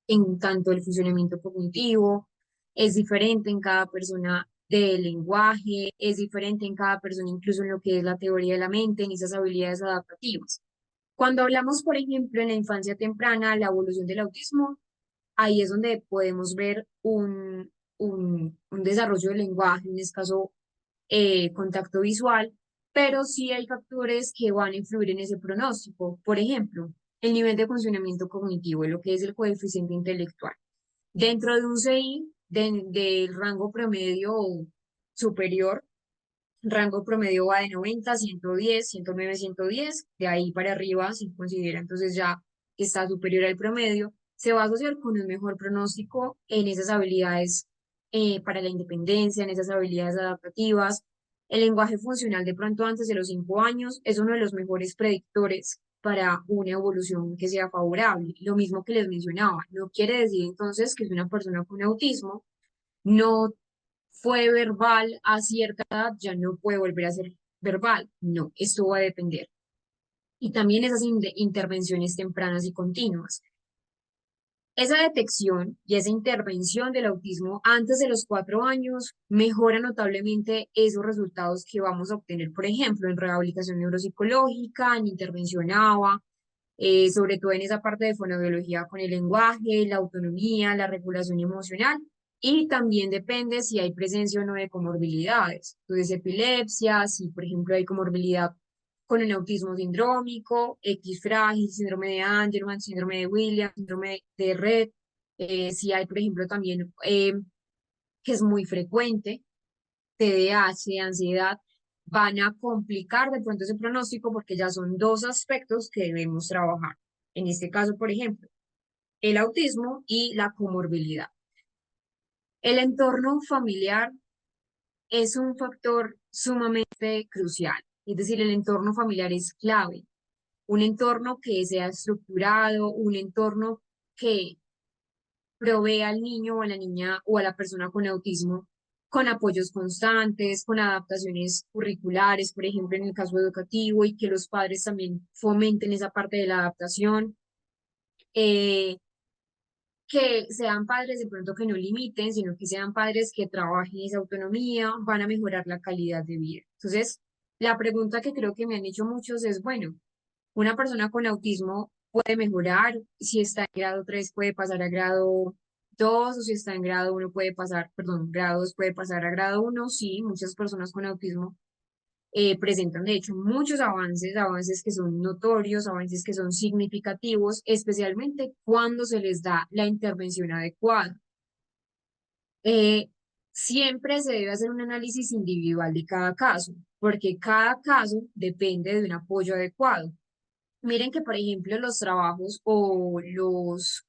en tanto el funcionamiento cognitivo es diferente en cada persona del lenguaje, es diferente en cada persona incluso en lo que es la teoría de la mente, en esas habilidades adaptativas. Cuando hablamos, por ejemplo, en la infancia temprana, la evolución del autismo, ahí es donde podemos ver un desarrollo del lenguaje, en este caso contacto visual, pero sí hay factores que van a influir en ese pronóstico. Por ejemplo, el nivel de funcionamiento cognitivo, lo que es el coeficiente intelectual. Dentro de un CI del rango promedio superior, rango promedio va de 90, 110, 109, 110, de ahí para arriba se considera entonces ya que está superior al promedio, se va a asociar con un mejor pronóstico en esas habilidades para la independencia, en esas habilidades adaptativas. El lenguaje funcional de pronto antes de los 5 años es uno de los mejores predictores para una evolución que sea favorable. Lo mismo que les mencionaba, no quiere decir entonces que es una persona con autismo no fue verbal a cierta edad, ya no puede volver a ser verbal. No, esto va a depender. Y también esas intervenciones tempranas y continuas. Esa detección y esa intervención del autismo antes de los 4 años mejora notablemente esos resultados que vamos a obtener, por ejemplo, en rehabilitación neuropsicológica, en intervención ABA, sobre todo en esa parte de fonobiología con el lenguaje, la autonomía, la regulación emocional, y también depende si hay presencia o no de comorbilidades. Entonces, epilepsia, si por ejemplo hay comorbilidad con el autismo sindrómico, X frágil, síndrome de Angelman, síndrome de Williams, síndrome de Rett, si hay por ejemplo también, que es muy frecuente, TDAH, ansiedad, van a complicar de pronto ese pronóstico porque ya son dos aspectos que debemos trabajar. En este caso, por ejemplo, el autismo y la comorbilidad. El entorno familiar es un factor sumamente crucial, es decir, el entorno familiar es clave. Un entorno que sea estructurado, un entorno que provea al niño o a la niña o a la persona con autismo con apoyos constantes, con adaptaciones curriculares, por ejemplo, en el caso educativo, y que los padres también fomenten esa parte de la adaptación, eh, que sean padres de pronto que no limiten, sino que sean padres que trabajen esa autonomía, van a mejorar la calidad de vida. Entonces, la pregunta que creo que me han hecho muchos es, bueno, una persona con autismo puede mejorar, si está en grado 3 puede pasar a grado 2 o si está en grado 1 puede pasar, perdón, grado 2 puede pasar a grado 1. Sí, muchas personas con autismo presentan de hecho muchos avances, avances que son notorios, avances que son significativos, especialmente cuando se les da la intervención adecuada. Eh, Siempre se debe hacer un análisis individual de cada caso, porque cada caso depende de un apoyo adecuado. Miren que, por ejemplo, los trabajos o los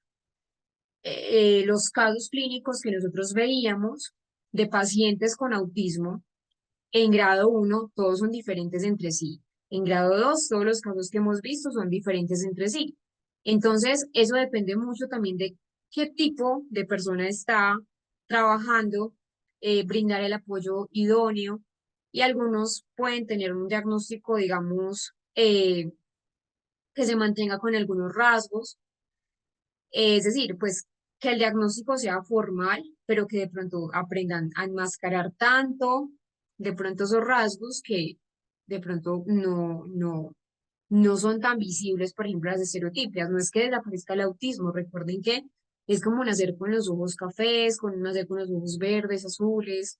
casos clínicos que nosotros veíamos de pacientes con autismo en grado 1, todos son diferentes entre sí. En grado 2, todos los casos que hemos visto son diferentes entre sí. Entonces, eso depende mucho también de qué tipo de persona está trabajando, brindar el apoyo idóneo, y algunos pueden tener un diagnóstico, digamos, que se mantenga con algunos rasgos, es decir, pues que el diagnóstico sea formal, pero que de pronto aprendan a enmascarar tanto de pronto esos rasgos que de pronto no son tan visibles, por ejemplo, las estereotipias. No es que desaparezca el autismo, recuerden que es como nacer con los ojos cafés, con nacer con los ojos verdes, azules,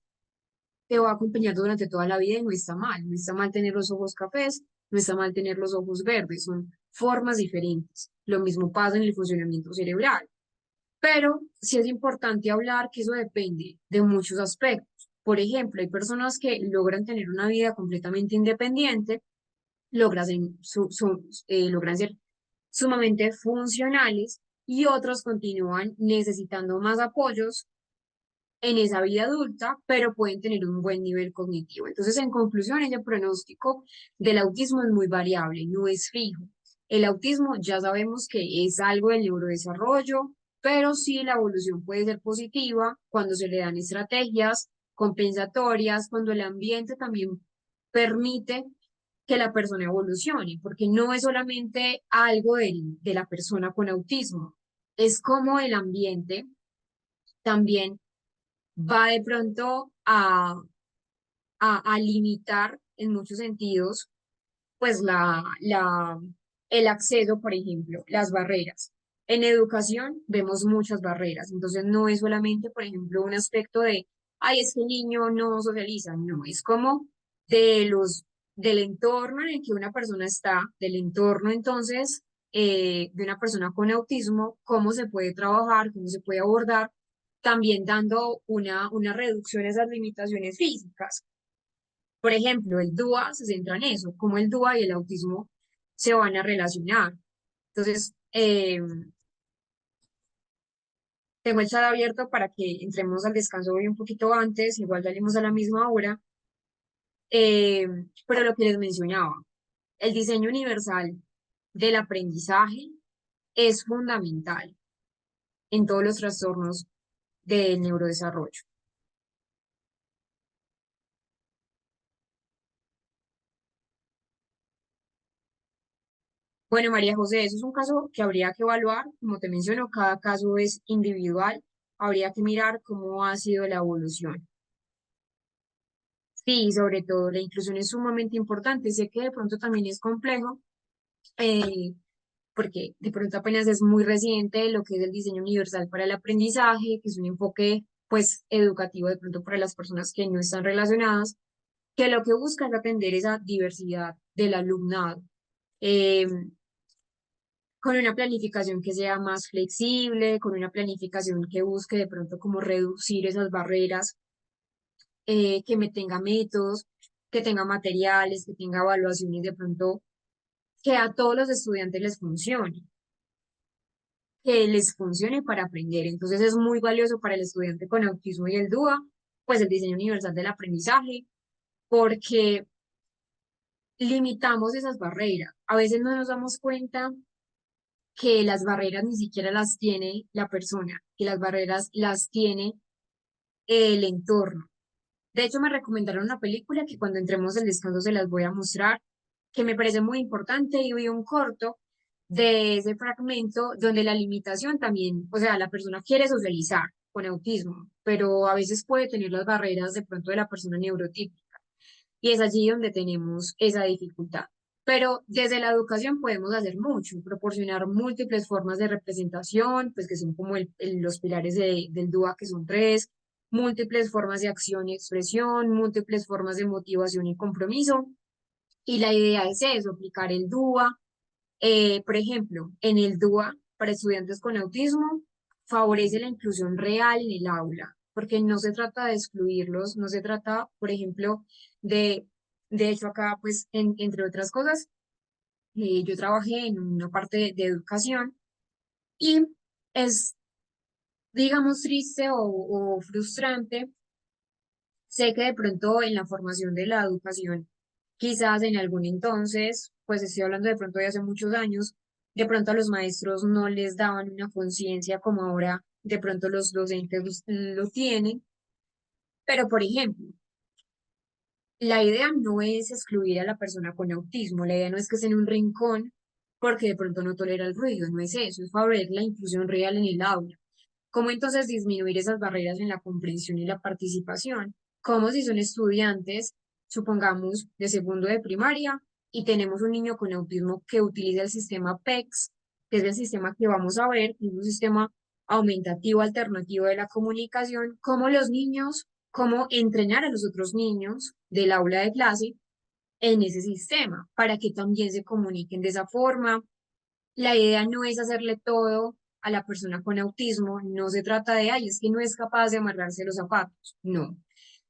te va a acompañar durante toda la vida y no está mal. No está mal tener los ojos cafés, no está mal tener los ojos verdes, son formas diferentes. Lo mismo pasa en el funcionamiento cerebral. Pero sí es importante hablar que eso depende de muchos aspectos. Por ejemplo, hay personas que logran tener una vida completamente independiente, logran ser sumamente funcionales, y otros continúan necesitando más apoyos en esa vida adulta, pero pueden tener un buen nivel cognitivo. Entonces, en conclusión, ese pronóstico del autismo es muy variable, no es fijo. El autismo ya sabemos que es algo del neurodesarrollo, pero sí la evolución puede ser positiva cuando se le dan estrategias compensatorias, cuando el ambiente también permite que la persona evolucione, porque no es solamente algo de la persona con autismo, es como el ambiente también va de pronto a limitar en muchos sentidos, pues el acceso, por ejemplo, las barreras. En educación vemos muchas barreras, entonces no es solamente, por ejemplo, un aspecto de, ay, es que el niño no socializa, no, es como del entorno en el que una persona está, del entorno entonces de una persona con autismo, cómo se puede trabajar, cómo se puede abordar, también dando una reducción a esas limitaciones físicas. Por ejemplo, el DUA se centra en eso, cómo el DUA y el autismo se van a relacionar. Entonces, Tengo el chat abierto para que entremos al descanso hoy un poquito antes, igual salimos a la misma hora. Eh, pero lo que les mencionaba, el diseño universal del aprendizaje es fundamental en todos los trastornos del neurodesarrollo. Bueno, María José, eso es un caso que habría que evaluar. Como te menciono, cada caso es individual. Habría que mirar cómo ha sido la evolución. Sí, sobre todo la inclusión es sumamente importante. Sé que de pronto también es complejo, eh, porque de pronto apenas es muy reciente lo que es el diseño universal para el aprendizaje, que es un enfoque pues educativo de pronto para las personas que no están relacionadas, que lo que busca es atender esa diversidad del alumnado. Eh, con una planificación que sea más flexible, con una planificación que busque de pronto como reducir esas barreras, que me tenga métodos, que tenga materiales, que tenga evaluaciones de pronto que a todos los estudiantes les funcione, que les funcione para aprender. Entonces es muy valioso para el estudiante con autismo y el DUA, pues el diseño universal del aprendizaje, porque limitamos esas barreras. A veces no nos damos cuenta que las barreras ni siquiera las tiene la persona, que las barreras las tiene el entorno. De hecho, me recomendaron una película que cuando entremos al descanso se las voy a mostrar, que me parece muy importante y vi un corto de ese fragmento donde la limitación también, o sea, la persona quiere socializar con autismo, pero a veces puede tener las barreras de pronto de la persona neurotípica y es allí donde tenemos esa dificultad. Pero desde la educación podemos hacer mucho, proporcionar múltiples formas de representación, pues que son como los pilares del DUA, que son tres, múltiples formas de acción y expresión, múltiples formas de motivación y compromiso. Y la idea es eso, aplicar el DUA. Por ejemplo, en el DUA, para estudiantes con autismo, favorece la inclusión real en el aula, porque no se trata de excluirlos, no se trata, por ejemplo, de, de hecho acá, pues, entre otras cosas, yo trabajé en una parte de educación y es, digamos, triste o frustrante. Sé que de pronto en la formación de la educación, quizás en algún entonces, pues estoy hablando de pronto de hace muchos años, de pronto a los maestros no les daban una conciencia como ahora de pronto los docentes lo tienen. Pero, por ejemplo, la idea no es excluir a la persona con autismo, la idea no es que esté en un rincón porque de pronto no tolera el ruido, no es eso, es favorecer la inclusión real en el aula. ¿Cómo entonces disminuir esas barreras en la comprensión y la participación? Como si son estudiantes, supongamos, de segundo de primaria y tenemos un niño con autismo que utiliza el sistema PECS, que es el sistema que vamos a ver, que es un sistema aumentativo alternativo de la comunicación, cómo los niños, cómo entrenar a los otros niños del aula de clase en ese sistema para que también se comuniquen de esa forma. La idea no es hacerle todo a la persona con autismo, no se trata de, ay, es que no es capaz de amarrarse los zapatos, no,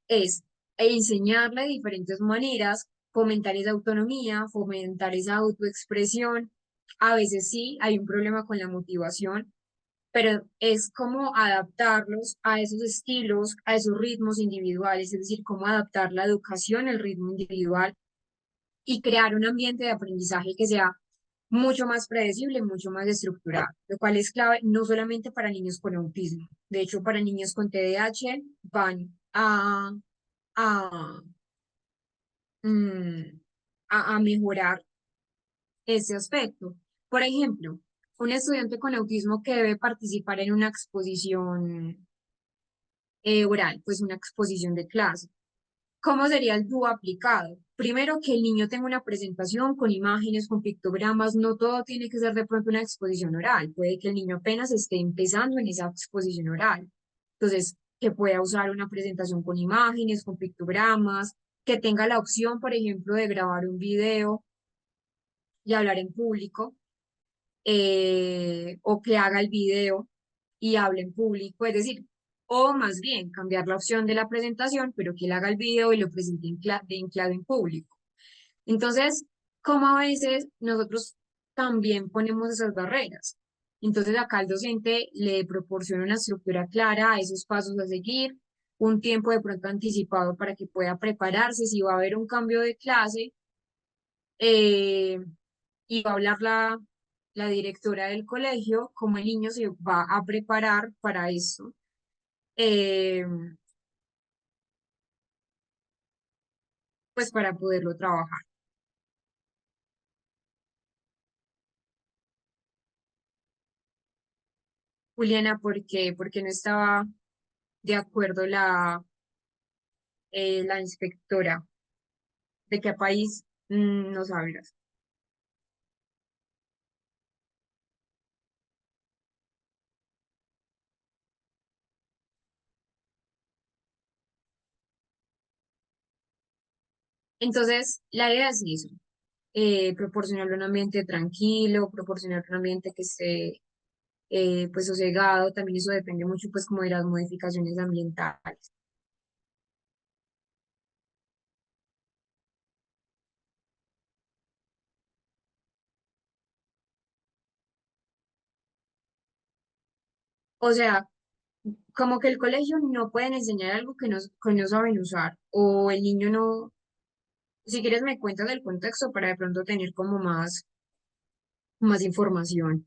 es enseñarle de diferentes maneras, fomentar esa autonomía, fomentar esa autoexpresión. A veces sí, hay un problema con la motivación, pero es como adaptarlos a esos estilos, a esos ritmos individuales, es decir, cómo adaptar la educación al ritmo individual y crear un ambiente de aprendizaje que sea mucho más predecible, mucho más estructurado, lo cual es clave no solamente para niños con autismo, de hecho para niños con TDAH van a, mm, a mejorar ese aspecto. Por ejemplo, un estudiante con autismo que debe participar en una exposición oral, pues una exposición de clase. ¿Cómo sería el dúo aplicado? Primero, que el niño tenga una presentación con imágenes, con pictogramas, no todo tiene que ser de pronto una exposición oral, puede que el niño apenas esté empezando en esa exposición oral. Entonces, que pueda usar una presentación con imágenes, con pictogramas, que tenga la opción, por ejemplo, de grabar un video y hablar en público, o que haga el video y hable en público, es decir, o más bien cambiar la opción de la presentación, pero que él haga el video y lo presente en clave en público. Entonces, como a veces nosotros también ponemos esas barreras. Entonces acá el docente le proporciona una estructura clara a esos pasos a seguir, un tiempo de pronto anticipado para que pueda prepararse si va a haber un cambio de clase, eh, y va a hablar la directora del colegio, cómo el niño se va a preparar para eso. eh, pues para poderlo trabajar. Juliana, ¿por qué? Porque no estaba de acuerdo la inspectora. ¿De qué país nos hablas? Entonces, la idea es eso, proporcionarle un ambiente tranquilo, proporcionar un ambiente que esté pues sosegado, también eso depende mucho pues como de las modificaciones ambientales. O sea, como que el colegio no pueden enseñar algo que no saben usar, o el niño no, si quieres me cuentas del contexto para de pronto tener como más información.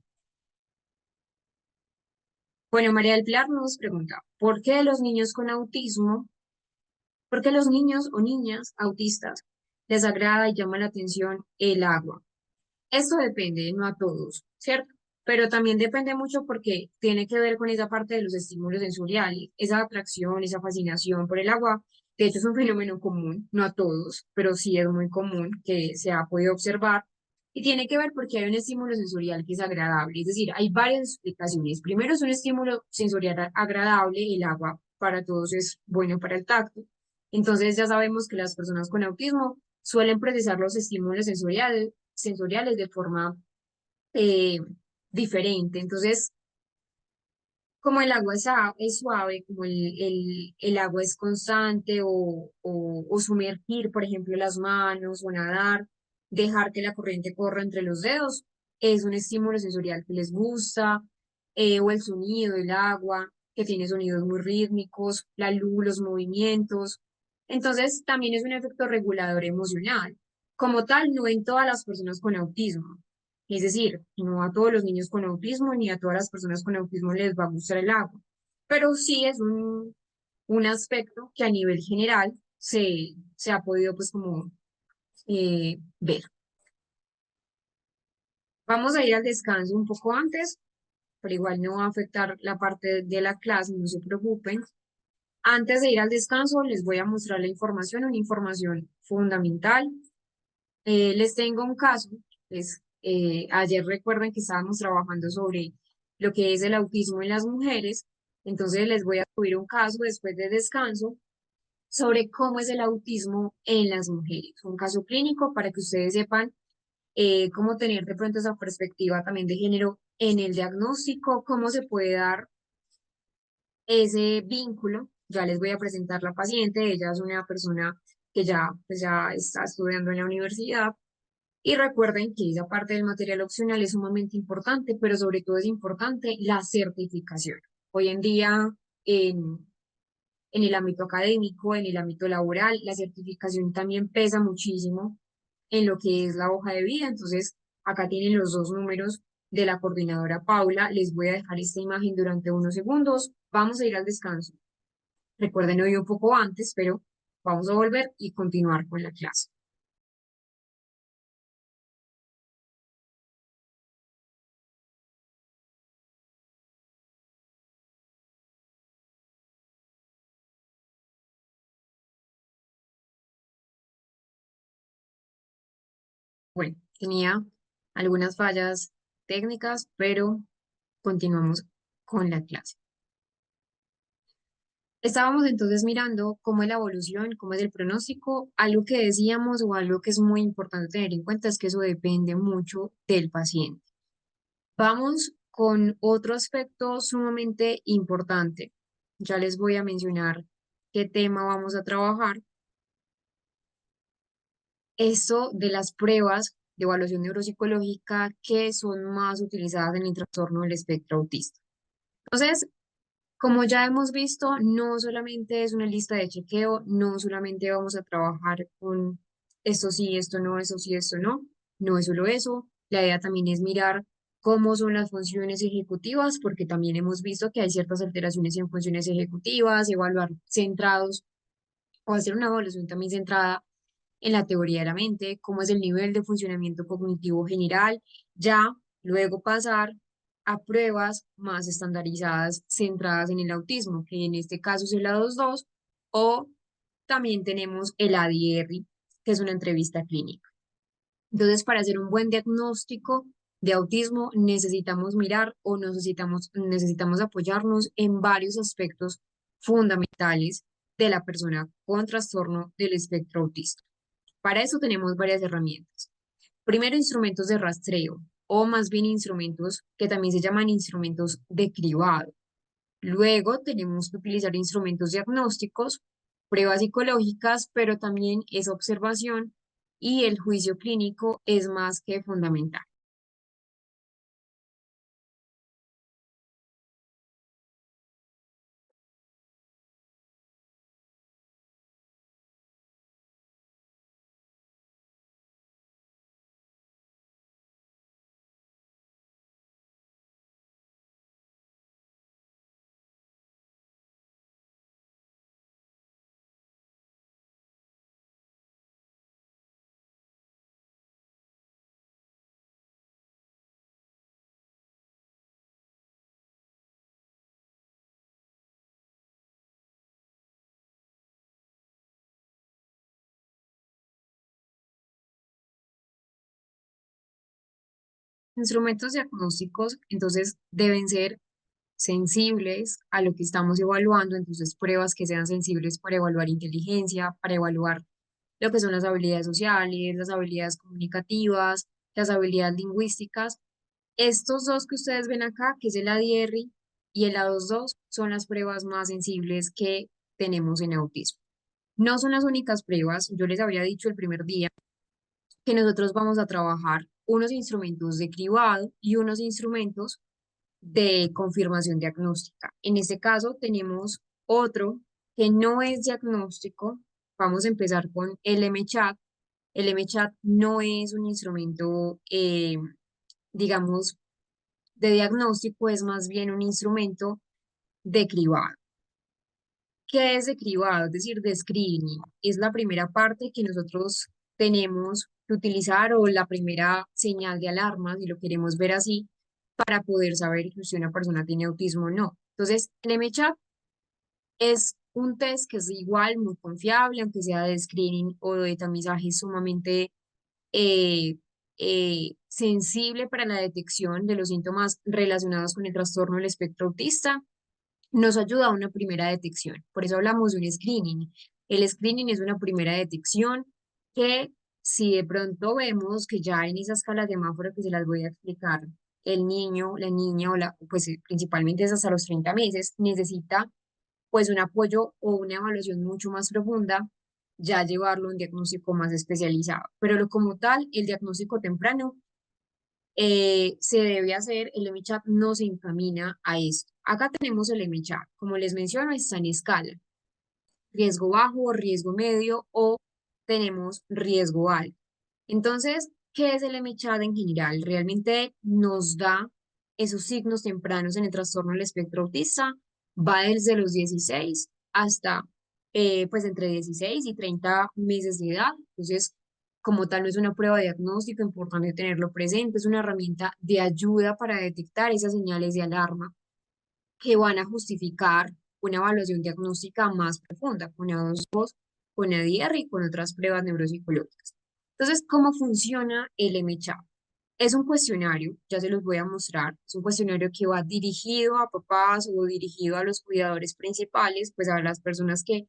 Bueno, María del Pilar nos pregunta, ¿por qué los niños con autismo, por qué los niños o niñas autistas les agrada y llama la atención el agua? Esto depende, no a todos, ¿cierto? Pero también depende mucho porque tiene que ver con esa parte de los estímulos sensoriales, esa atracción, esa fascinación por el agua. De hecho, es un fenómeno común, no a todos, pero sí es muy común que se ha podido observar. Y tiene que ver porque hay un estímulo sensorial que es agradable. Es decir, hay varias explicaciones. Primero, es un estímulo sensorial agradable. El agua para todos es bueno para el tacto. Entonces, ya sabemos que las personas con autismo suelen procesar los estímulos sensoriales de forma eh, diferente. Entonces, como el agua es suave, como el agua es constante o sumergir, por ejemplo, las manos o nadar, dejar que la corriente corra entre los dedos, es un estímulo sensorial que les gusta, o el sonido del agua, que tiene sonidos muy rítmicos, la luz, los movimientos. Entonces, también es un efecto regulador emocional. Como tal, no en todas las personas con autismo. Es decir, no a todos los niños con autismo ni a todas las personas con autismo les va a gustar el agua, pero sí es un aspecto que a nivel general se ha podido pues como ver. Vamos a ir al descanso un poco antes, pero igual no va a afectar la parte de la clase, no se preocupen. Antes de ir al descanso, les voy a mostrar la información, una información fundamental. Les tengo un caso, pues ayer recuerden que estábamos trabajando sobre lo que es el autismo en las mujeres, entonces les voy a subir un caso después de descanso sobre cómo es el autismo en las mujeres, un caso clínico para que ustedes sepan cómo tener de pronto esa perspectiva también de género en el diagnóstico, cómo se puede dar ese vínculo. Ya les voy a presentar la paciente, ella es una persona que ya, pues ya está estudiando en la universidad. Y recuerden que esa parte del material opcional es sumamente importante, pero sobre todo es importante la certificación. Hoy en día, en el ámbito académico, en el ámbito laboral, la certificación también pesa muchísimo en lo que es la hoja de vida. Entonces, acá tienen los dos números de la coordinadora Paula. Les voy a dejar esta imagen durante unos segundos. Vamos a ir al descanso. Recuerden hoy un poco antes, pero vamos a volver y continuar con la clase. Bueno, tenía algunas fallas técnicas, pero continuamos con la clase. Estábamos entonces mirando cómo es la evolución, cómo es el pronóstico. Algo que decíamos o algo que es muy importante tener en cuenta es que eso depende mucho del paciente. Vamos con otro aspecto sumamente importante. Ya les voy a mencionar qué tema vamos a trabajar. Esto de las pruebas de evaluación neuropsicológica que son más utilizadas en el trastorno del espectro autista. Entonces, como ya hemos visto, no solamente es una lista de chequeo, no solamente vamos a trabajar con esto sí, esto no, eso sí, esto no, no es solo eso. La idea también es mirar cómo son las funciones ejecutivas, porque también hemos visto que hay ciertas alteraciones en funciones ejecutivas, evaluar centrados o hacer una evaluación también centrada en la teoría de la mente, cómo es el nivel de funcionamiento cognitivo general, ya luego pasar a pruebas más estandarizadas centradas en el autismo, que en este caso es el A22, o también tenemos el ADR, que es una entrevista clínica. Entonces, para hacer un buen diagnóstico de autismo, necesitamos mirar o necesitamos apoyarnos en varios aspectos fundamentales de la persona con trastorno del espectro autista. Para eso tenemos varias herramientas. Primero, instrumentos de rastreo, o más bien instrumentos que también se llaman instrumentos de cribado. Luego tenemos que utilizar instrumentos diagnósticos, pruebas psicológicas, pero también esa observación y el juicio clínico es más que fundamental. Instrumentos diagnósticos, entonces, deben ser sensibles a lo que estamos evaluando, entonces pruebas que sean sensibles para evaluar inteligencia, para evaluar lo que son las habilidades sociales, las habilidades comunicativas, las habilidades lingüísticas. Estos dos que ustedes ven acá, que es el ADR y el A22, son las pruebas más sensibles que tenemos en autismo. No son las únicas pruebas, yo les había dicho el primer día que nosotros vamos a trabajar unos instrumentos de cribado y unos instrumentos de confirmación diagnóstica. En este caso tenemos otro que no es diagnóstico. Vamos a empezar con el MChat. El MChat no es un instrumento, digamos, de diagnóstico, es más bien un instrumento de cribado. ¿Qué es de cribado? Es decir, de screening. Es la primera parte que nosotros tenemos que utilizar o la primera señal de alarma, si lo queremos ver así, para poder saber si una persona tiene autismo o no. Entonces, el MChat es un test que es igual, muy confiable, aunque sea de screening o de tamizaje sumamente eh, sensible para la detección de los síntomas relacionados con el trastorno del espectro autista. Nos ayuda a una primera detección. Por eso hablamos de un screening. El screening es una primera detección que si de pronto vemos que ya en esa escala de semáforo que se las voy a explicar, el niño, la niña o pues principalmente es hasta los 30 meses, necesita pues un apoyo o una evaluación mucho más profunda, ya llevarlo a un diagnóstico más especializado. Pero como tal, el diagnóstico temprano se debe hacer, el MChat no se encamina a esto. Acá tenemos el MChat, como les menciono, está en escala, riesgo bajo, riesgo medio o tenemos riesgo alto. Entonces, ¿qué es el MChat en general? Realmente nos da esos signos tempranos en el trastorno del espectro autista, va desde los 16 hasta pues entre 16 y 30 meses de edad. Entonces, como tal, no es una prueba de diagnóstico, importante tenerlo presente, es una herramienta de ayuda para detectar esas señales de alarma que van a justificar una evaluación diagnóstica más profunda, con A22, con ADR y con otras pruebas neuropsicológicas. Entonces, ¿cómo funciona el MCHAP? Es un cuestionario, ya se los voy a mostrar, es un cuestionario que va dirigido a papás o dirigido a los cuidadores principales, pues a las personas que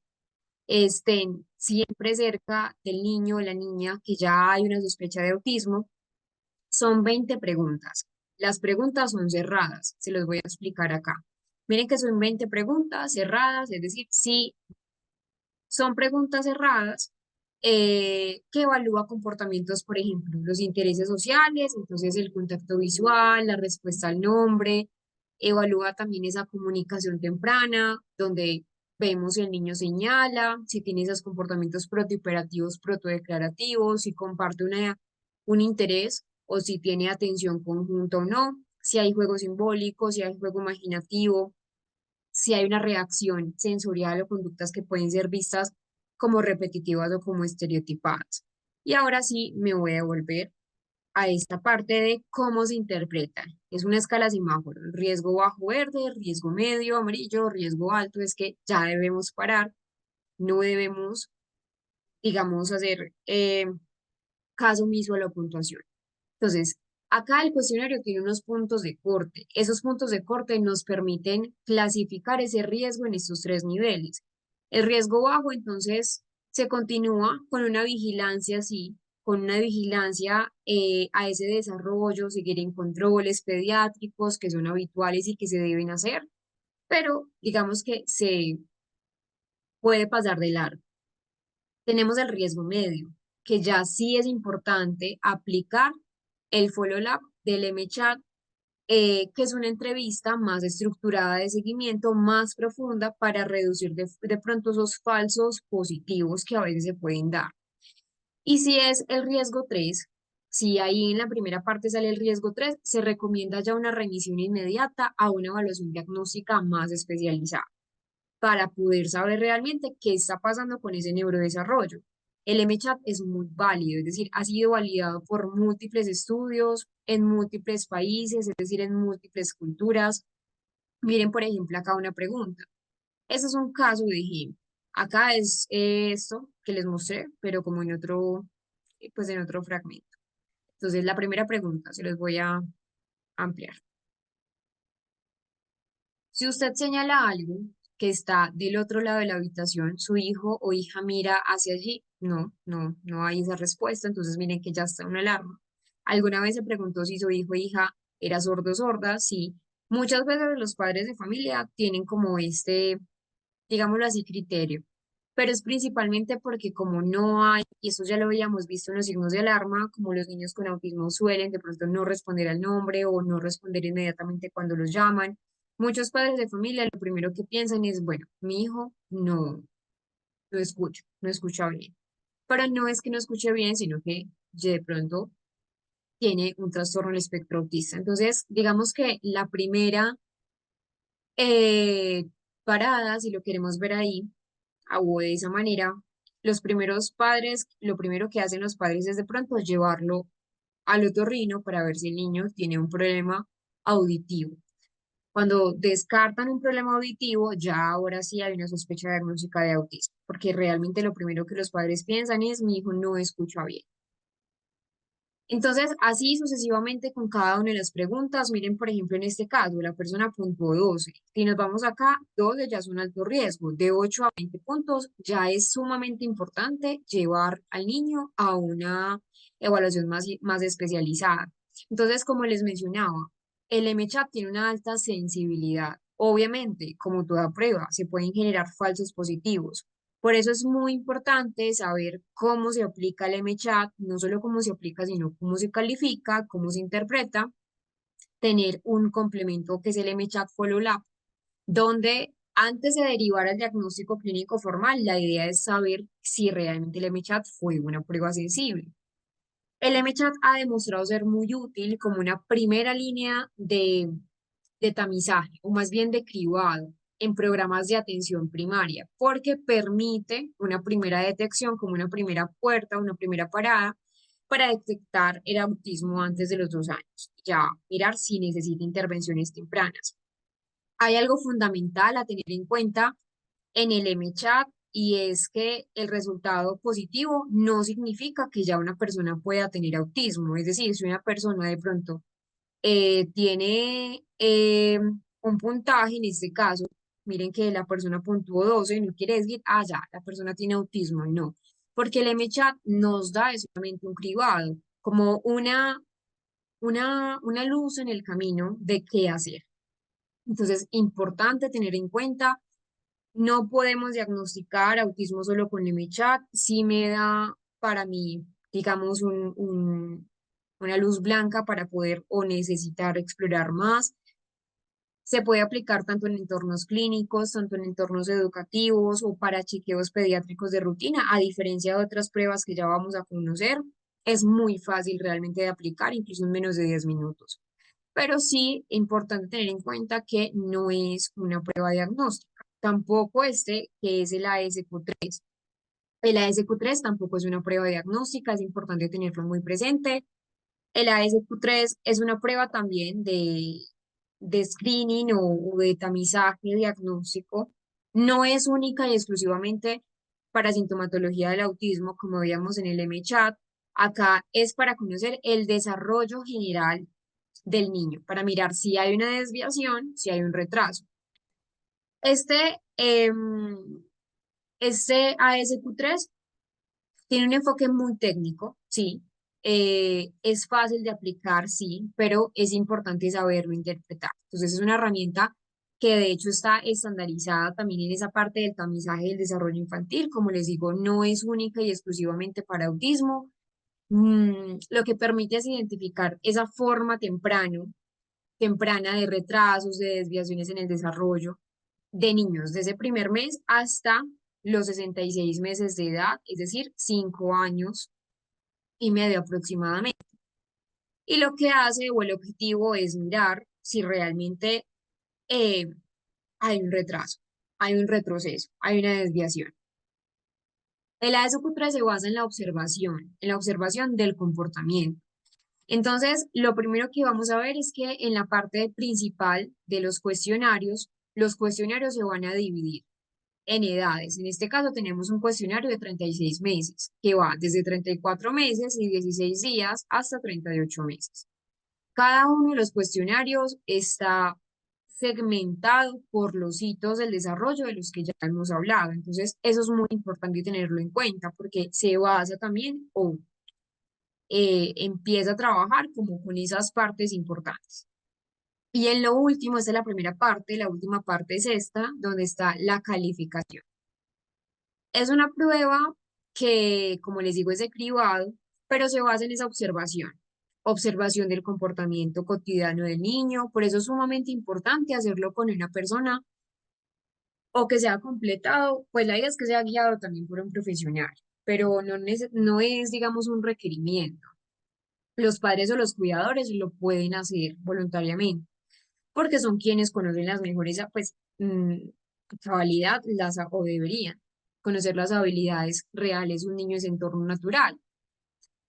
estén siempre cerca del niño o la niña que ya hay una sospecha de autismo. Son 20 preguntas. Las preguntas son cerradas, se los voy a explicar acá. Miren que son 20 preguntas cerradas, es decir, si son preguntas cerradas, que evalúa comportamientos, por ejemplo, los intereses sociales, entonces el contacto visual, la respuesta al nombre, evalúa también esa comunicación temprana, donde vemos si el niño señala, si tiene esos comportamientos protohiperactivos, protodeclarativos, si comparte un interés o si tiene atención conjunta o no, si hay juego simbólico, si hay juego imaginativo, si hay una reacción sensorial o conductas que pueden ser vistas como repetitivas o como estereotipadas. Y ahora sí me voy a volver a esta parte de cómo se interpretan. Es una escala semáforo, riesgo bajo verde, riesgo medio amarillo, riesgo alto, es que ya debemos parar, no debemos, digamos, hacer caso omiso a la puntuación. Entonces, acá el cuestionario tiene unos puntos de corte. Esos puntos de corte nos permiten clasificar ese riesgo en estos tres niveles. El riesgo bajo, entonces, se continúa con una vigilancia, sí, con una vigilancia a ese desarrollo, seguir en controles pediátricos que son habituales y que se deben hacer, pero digamos que se puede pasar de largo. Tenemos el riesgo medio, que ya sí es importante aplicar el follow-up del MChat, que es una entrevista más estructurada de seguimiento, más profunda para reducir de pronto esos falsos positivos que a veces se pueden dar. Y si es el riesgo 3, si ahí en la primera parte sale el riesgo 3, se recomienda ya una remisión inmediata a una evaluación diagnóstica más especializada para poder saber realmente qué está pasando con ese neurodesarrollo. El MChat es muy válido, es decir, ha sido validado por múltiples estudios en múltiples países, es decir, en múltiples culturas. Miren, por ejemplo, acá una pregunta. Este es un caso de ejemplo. Acá es esto que les mostré, pero como en otro, pues en otro fragmento. Entonces, la primera pregunta, se los voy a ampliar. Si usted señala algo que está del otro lado de la habitación, su hijo o hija mira hacia allí. No hay esa respuesta, entonces miren que ya está una alarma. ¿Alguna vez se preguntó si su hijo o hija era sordo o sorda? Sí. Muchas veces los padres de familia tienen como este, digámoslo así, criterio, pero es principalmente porque como no hay, y eso ya lo habíamos visto en los signos de alarma, como los niños con autismo suelen de pronto no responder al nombre o no responder inmediatamente cuando los llaman, muchos padres de familia lo primero que piensan es, bueno, mi hijo no escucha, no escucha bien. Pero no es que no escuche bien, sino que de pronto tiene un trastorno del espectro autista. Entonces, digamos que la primera eh, parada, si lo queremos ver ahí, o de esa manera, los primeros padres, lo primero que hacen los padres es de pronto llevarlo al otorrino para ver si el niño tiene un problema auditivo. Cuando descartan un problema auditivo, ya ahora sí hay una sospecha diagnóstica de autismo, porque realmente lo primero que los padres piensan es mi hijo no escucha bien. Entonces, así sucesivamente con cada una de las preguntas. Miren, por ejemplo, en este caso, la persona puntuó 12. Si nos vamos acá, 12 ya es un alto riesgo. De 8 a 20 puntos ya es sumamente importante llevar al niño a una evaluación más especializada. Entonces, como les mencionaba, el MCHAP tiene una alta sensibilidad. Obviamente, como toda prueba, se pueden generar falsos positivos. Por eso es muy importante saber cómo se aplica el MChat, no solo cómo se aplica, sino cómo se califica, cómo se interpreta, tener un complemento que es el MChat Follow Lab, donde antes de derivar al diagnóstico clínico formal, la idea es saber si realmente el MChat fue una prueba sensible. El MChat ha demostrado ser muy útil como una primera línea de tamizaje, o más bien de cribado, en programas de atención primaria, porque permite una primera detección como una primera puerta, una primera parada para detectar el autismo antes de los 2 años. Ya mirar si necesita intervenciones tempranas. Hay algo fundamental a tener en cuenta en el MChat y es que el resultado positivo no significa que ya una persona pueda tener autismo. Es decir, si una persona de pronto tiene un puntaje, en este caso, miren que la persona puntuó 12, no quiere decir, ah, ya, la persona tiene autismo, no, porque el MChat nos da es solamente un cribado, como una luz en el camino de qué hacer. Entonces, importante tener en cuenta No podemos diagnosticar autismo solo con MChat. Sí me da para mí, digamos, una luz blanca para poder o necesitar explorar más. Se puede aplicar tanto en entornos clínicos, tanto en entornos educativos o para chequeos pediátricos de rutina, a diferencia de otras pruebas que ya vamos a conocer. Es muy fácil realmente de aplicar, incluso en menos de 10 minutos. Pero sí, importante tener en cuenta que no es una prueba diagnóstica. Tampoco este, que es el ASQ3. El ASQ3 tampoco es una prueba diagnóstica, es importante tenerlo muy presente. El ASQ3 es una prueba también de screening o de tamizaje diagnóstico. No es única y exclusivamente para sintomatología del autismo, como veíamos en el MChat. Acá es para conocer el desarrollo general del niño, para mirar si hay una desviación, si hay un retraso. Este, este ASQ3 tiene un enfoque muy técnico, sí. Es fácil de aplicar, sí, pero es importante saberlo interpretar. Entonces es una herramienta que de hecho está estandarizada también en esa parte del tamizaje del desarrollo infantil. Como les digo, no es única y exclusivamente para autismo. Lo que permite es identificar esa forma temprana de retrasos, de desviaciones en el desarrollo de niños desde ese primer mes hasta los 66 meses de edad, es decir, 5 años y medio aproximadamente. Y lo que hace o el objetivo es mirar si realmente eh, hay un retraso, hay un retroceso, hay una desviación. El ASQ3 se basa en la observación del comportamiento. Entonces, lo primero que vamos a ver es que en la parte principal de los cuestionarios se van a dividir en edades. En este caso tenemos un cuestionario de 36 meses, que va desde 34 meses y 16 días hasta 38 meses. Cada uno de los cuestionarios está segmentado por los hitos del desarrollo de los que ya hemos hablado. Entonces, eso es muy importante tenerlo en cuenta porque se basa también o empieza a trabajar como con esas partes importantes. Y en lo último, esta es la primera parte, la última parte es esta, donde está la calificación. Es una prueba que, como les digo, es de cribado, pero se basa en esa observación del comportamiento cotidiano del niño. Por eso es sumamente importante hacerlo con una persona o que sea completado, pues la idea es que sea guiado también por un profesional, pero no es, digamos, un requerimiento. Los padres o los cuidadores lo pueden hacer voluntariamente, porque son quienes conocen las mejores, pues, cabalidad, o deberían conocer las habilidades reales de un niño en su entorno natural.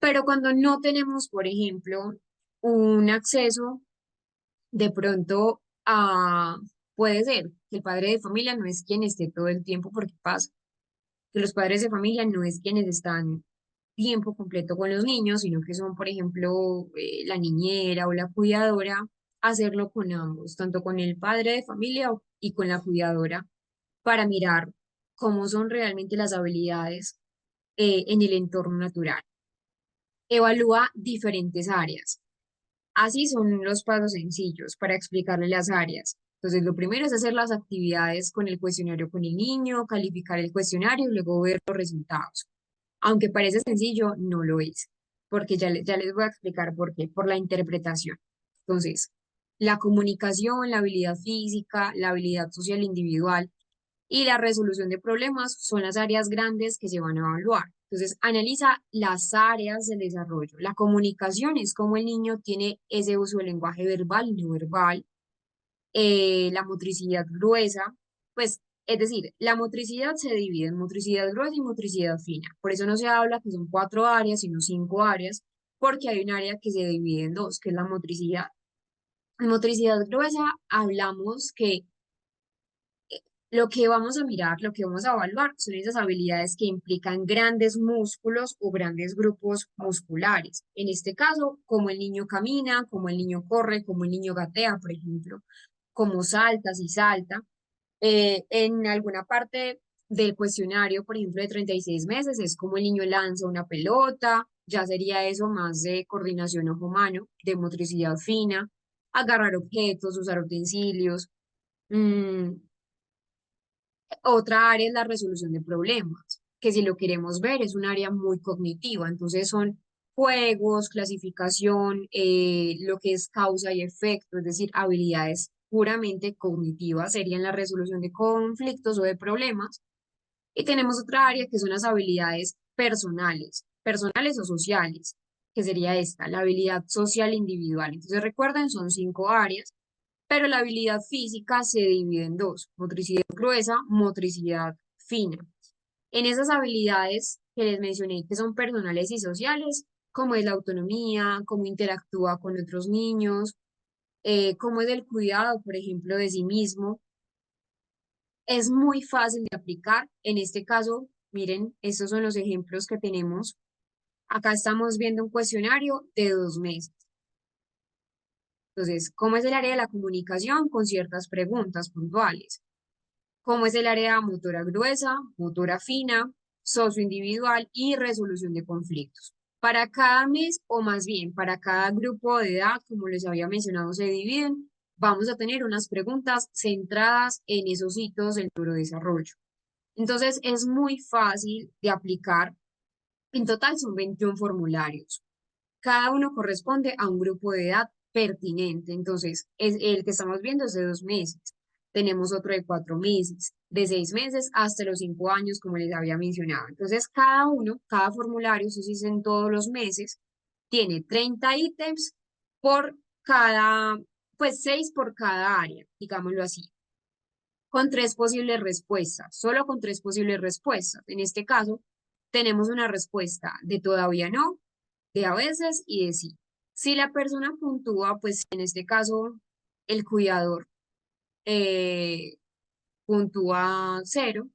Pero cuando no tenemos, por ejemplo, un acceso de pronto a, puede ser que el padre de familia no es quien esté todo el tiempo, porque pasa, que los padres de familia no es quienes están tiempo completo con los niños, sino que son, por ejemplo, la niñera o la cuidadora, hacerlo con ambos, tanto con el padre de familia y con la cuidadora, para mirar cómo son realmente las habilidades en el entorno natural. Evalúa diferentes áreas. Así son los pasos sencillos para explicarle las áreas. Entonces, lo primero es hacer las actividades con el cuestionario con el niño, calificar el cuestionario y luego ver los resultados. Aunque parece sencillo, no lo es, porque ya les voy a explicar por qué, por la interpretación. Entonces, la comunicación, la habilidad física, la habilidad social individual y la resolución de problemas son las áreas grandes que se van a evaluar. Entonces, analiza las áreas del desarrollo. La comunicación es cómo el niño tiene ese uso del lenguaje verbal y no verbal. La motricidad gruesa, pues, es decir, la motricidad se divide en motricidad gruesa y motricidad fina. Por eso no se habla que son 4 áreas, sino 5 áreas, porque hay un área que se divide en dos, que es la motricidad. En motricidad gruesa hablamos que lo que vamos a mirar, lo que vamos a evaluar son esas habilidades que implican grandes músculos o grandes grupos musculares. En este caso, como el niño camina, como el niño corre, como el niño gatea, por ejemplo, como salta, si salta. En alguna parte del cuestionario, por ejemplo, de 36 meses, es como el niño lanza una pelota, ya sería eso más de coordinación ojo-mano, de motricidad fina, agarrar objetos, usar utensilios. Mm, Otra área es la resolución de problemas, que si lo queremos ver es un área muy cognitiva, entonces son juegos, clasificación, lo que es causa y efecto, es decir, habilidades puramente cognitivas serían la resolución de conflictos o de problemas. Y tenemos otra área que son las habilidades personales, personales o sociales, que sería esta, la habilidad social individual. Entonces recuerden, son 5 áreas, pero la habilidad física se divide en dos, motricidad gruesa, motricidad fina. En esas habilidades que les mencioné que son personales y sociales, como es la autonomía, cómo interactúa con otros niños, cómo es el cuidado, por ejemplo, de sí mismo, es muy fácil de aplicar. En este caso, miren, estos son los ejemplos que tenemos. Acá estamos viendo un cuestionario de 2 meses. Entonces, ¿cómo es el área de la comunicación? Con ciertas preguntas puntuales. ¿Cómo es el área motora gruesa, motora fina, socioindividual y resolución de conflictos? Para cada mes, o más bien para cada grupo de edad, como les había mencionado, se dividen. Vamos a tener unas preguntas centradas en esos hitos del neurodesarrollo. Entonces, es muy fácil de aplicar. En total son 21 formularios. Cada uno corresponde a un grupo de edad pertinente. Entonces, es el que estamos viendo es de 2 meses. Tenemos otro de 4 meses, de 6 meses hasta los 5 años, como les había mencionado. Entonces, cada uno, cada formulario, eso sí es en todos los meses, tiene 30 ítems por cada, pues 6 por cada área, digámoslo así, con 3 posibles respuestas, solo con 3 posibles respuestas. En este caso, tenemos una respuesta de todavía no, de a veces y de sí. Si la persona puntúa, pues en este caso el cuidador eh, puntúa 0,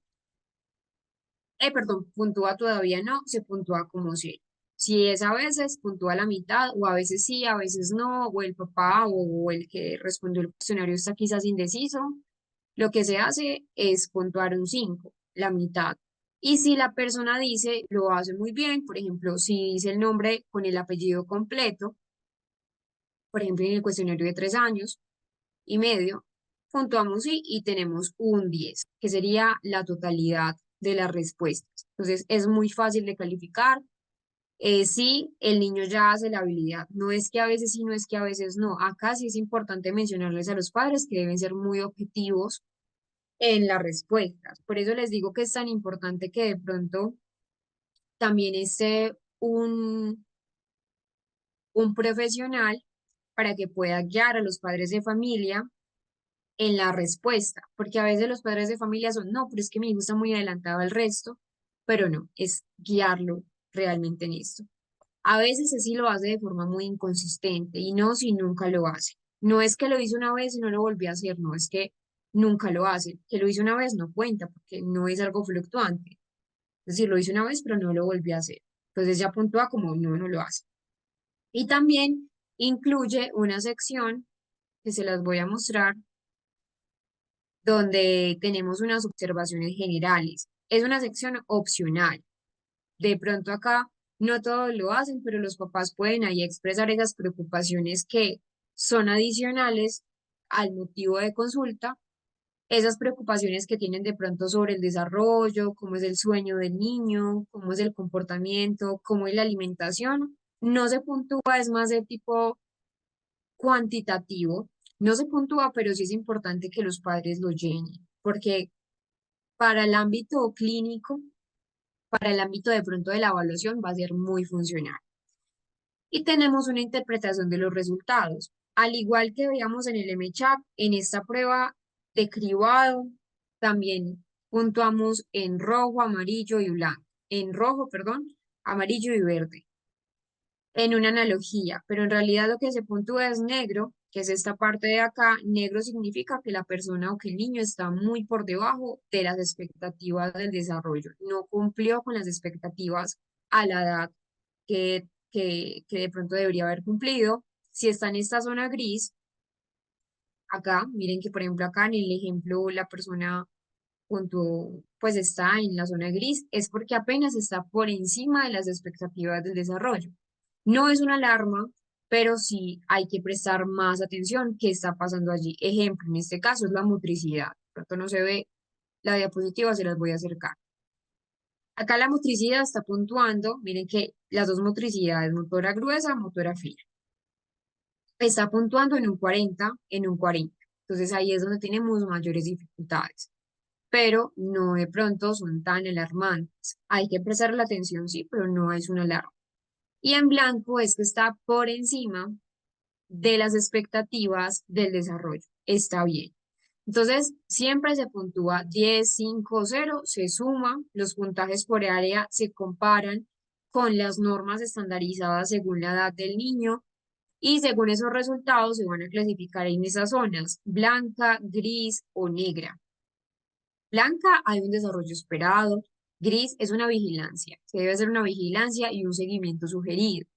perdón, puntúa todavía no, se puntúa como 0. Si es a veces, puntúa la mitad, o a veces sí, a veces no, o el papá o el que respondió el cuestionario está quizás indeciso, lo que se hace es puntuar un 5, la mitad. Y si la persona dice, lo hace muy bien, por ejemplo, si dice el nombre con el apellido completo, por ejemplo, en el cuestionario de 3 años y medio, puntuamos sí y tenemos un 10, que sería la totalidad de las respuestas. Entonces, es muy fácil de calificar. Sí, el niño ya hace la habilidad. No es que a veces sí, no es que a veces no. Acá sí es importante mencionarles a los padres que deben ser muy objetivos en las respuestas. Por eso les digo que es tan importante que de pronto también esté un profesional para que pueda guiar a los padres de familia en la respuesta, porque a veces los padres de familia son, no, pero es que mi hijo está muy adelantado al resto, pero no, es guiarlo realmente en esto. A veces sí lo hace de forma muy inconsistente y no si nunca lo hace. No es que lo hizo una vez y no lo volvió a hacer, no, es que nunca lo hace. Que lo hizo una vez no cuenta porque no es algo fluctuante. Es decir, lo hizo una vez pero no lo volvió a hacer. Entonces ya puntúa como no, no lo hace. Y también incluye una sección que se las voy a mostrar donde tenemos unas observaciones generales. Es una sección opcional. De pronto acá no todos lo hacen, pero los papás pueden ahí expresar esas preocupaciones que son adicionales al motivo de consulta, esas preocupaciones que tienen de pronto sobre el desarrollo, cómo es el sueño del niño, cómo es el comportamiento, cómo es la alimentación. No se puntúa, es más de tipo cuantitativo. No se puntúa, pero sí es importante que los padres lo llenen, porque para el ámbito clínico, para el ámbito de pronto de la evaluación va a ser muy funcional. Y tenemos una interpretación de los resultados. Al igual que veíamos en el MCHAP, en esta prueba de cribado, también puntuamos en rojo, amarillo y blanco. En rojo, perdón, amarillo y verde. En una analogía, pero en realidad lo que se puntúa es negro, que es esta parte de acá. Negro significa que la persona o que el niño está muy por debajo de las expectativas del desarrollo. No cumplió con las expectativas a la edad que de pronto debería haber cumplido. Si está en esta zona gris, acá, miren que por ejemplo acá en el ejemplo la persona puntuó, pues está en la zona gris, es porque apenas está por encima de las expectativas del desarrollo. No es una alarma, pero sí hay que prestar más atención qué está pasando allí. Ejemplo, en este caso es la motricidad. De pronto no se ve, la diapositiva se las voy a acercar. Acá la motricidad está puntuando, miren que las dos motricidades, motora gruesa, motora fina, está puntuando en un 40, en un 40. Entonces ahí es donde tenemos mayores dificultades, pero no de pronto son tan alarmantes. Hay que prestar la atención, sí, pero no es una alarma. Y en blanco es que está por encima de las expectativas del desarrollo. Está bien. Entonces, siempre se puntúa 10, 5, 0, se suma, los puntajes por área se comparan con las normas estandarizadas según la edad del niño y según esos resultados se van a clasificar en esas zonas, blanca, gris o negra. Blanca hay un desarrollo esperado, gris es una vigilancia, se debe hacer una vigilancia y un seguimiento sugerido.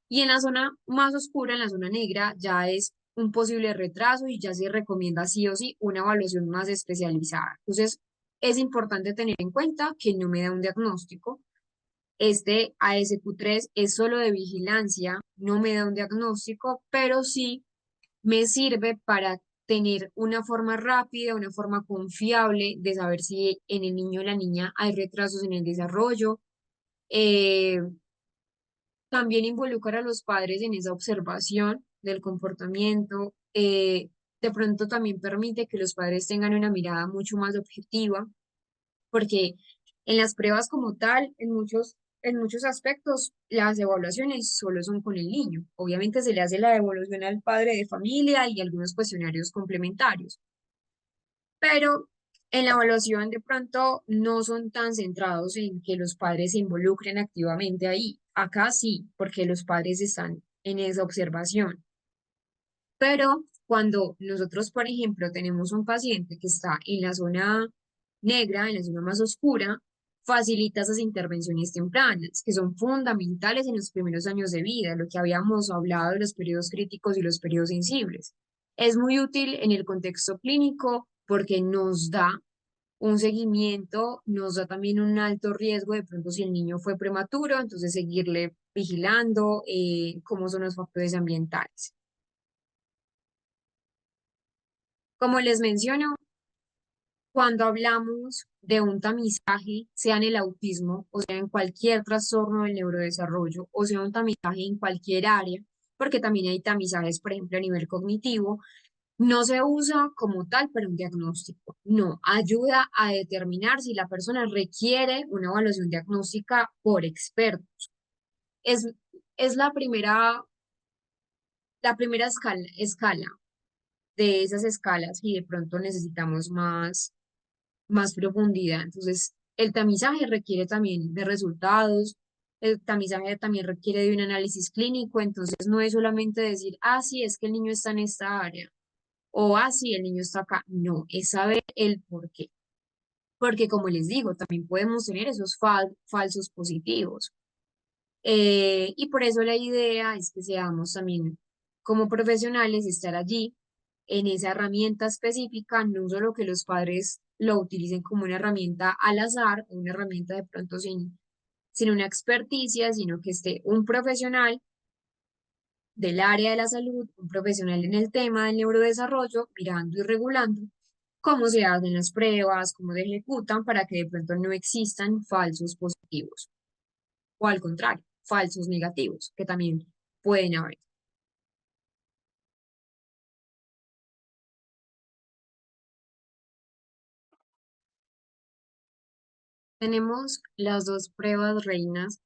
Y en la zona más oscura, en la zona negra, ya es un posible retraso y ya se recomienda sí o sí una evaluación más especializada. Entonces, es importante tener en cuenta que no me da un diagnóstico. Este ASQ3 es solo de vigilancia, no me da un diagnóstico, pero sí me sirve para tener una forma rápida, una forma confiable de saber si en el niño o la niña hay retrasos en el desarrollo. Eh, También involucrar a los padres en esa observación del comportamiento. De pronto también permite que los padres tengan una mirada mucho más objetiva, porque en las pruebas como tal, en muchos aspectos, las evaluaciones solo son con el niño. Obviamente se le hace la evaluación al padre de familia y algunos cuestionarios complementarios, pero en la evaluación de pronto no son tan centrados en que los padres se involucren activamente ahí. Acá sí, porque los padres están en esa observación. Pero cuando nosotros, por ejemplo, tenemos un paciente que está en la zona negra, en la zona más oscura, facilita esas intervenciones tempranas, que son fundamentales en los primeros años de vida, lo que habíamos hablado de los periodos críticos y los periodos sensibles. Es muy útil en el contexto clínico porque nos da un seguimiento, nos da también un alto riesgo de pronto si el niño fue prematuro, entonces seguirle vigilando cómo son los factores ambientales. Como les menciono, cuando hablamos de un tamizaje, sea en el autismo o sea en cualquier trastorno del neurodesarrollo o sea un tamizaje en cualquier área, porque también hay tamizajes, por ejemplo, a nivel cognitivo, no se usa como tal para un diagnóstico. No, ayuda a determinar si la persona requiere una evaluación diagnóstica por expertos. Es, es la primera escala de esas escalas y de pronto necesitamos más profundidad. Entonces, el tamizaje requiere también de resultados, el tamizaje también requiere de un análisis clínico, entonces no es solamente decir, ah, sí, es que el niño está en esta área, o ah, sí, el niño está acá. No, es saber el por qué. Porque como les digo, también podemos tener esos falsos positivos. Y por eso la idea es que seamos también como profesionales, estar allí en esa herramienta específica, no solo que los padres lo utilicen como una herramienta al azar o una herramienta de pronto sin una experticia, sino que esté un profesional del área de la salud, un profesional en el tema del neurodesarrollo, mirando y regulando cómo se hacen las pruebas, cómo se ejecutan para que de pronto no existan falsos positivos o al contrario, falsos negativos, que también pueden haber. Tenemos las dos pruebas reinas,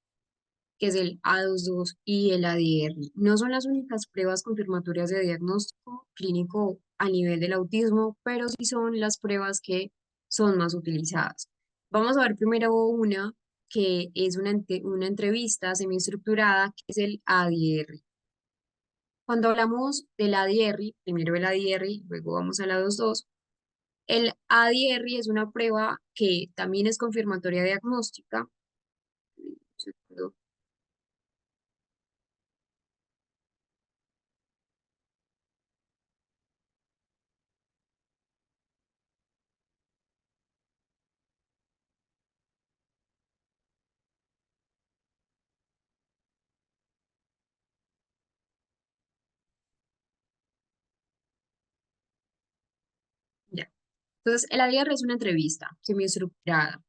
que es el A22 y el ADR. No son las únicas pruebas confirmatorias de diagnóstico clínico a nivel del autismo, pero sí son las pruebas que son más utilizadas. Vamos a ver primero una que es una entrevista semiestructurada, que es el ADR. Cuando hablamos del ADR, primero el ADR, luego vamos al A22. El ADR es una prueba que también es confirmatoria diagnóstica. Ya. Entonces, el ADR es una entrevista semiestructurada.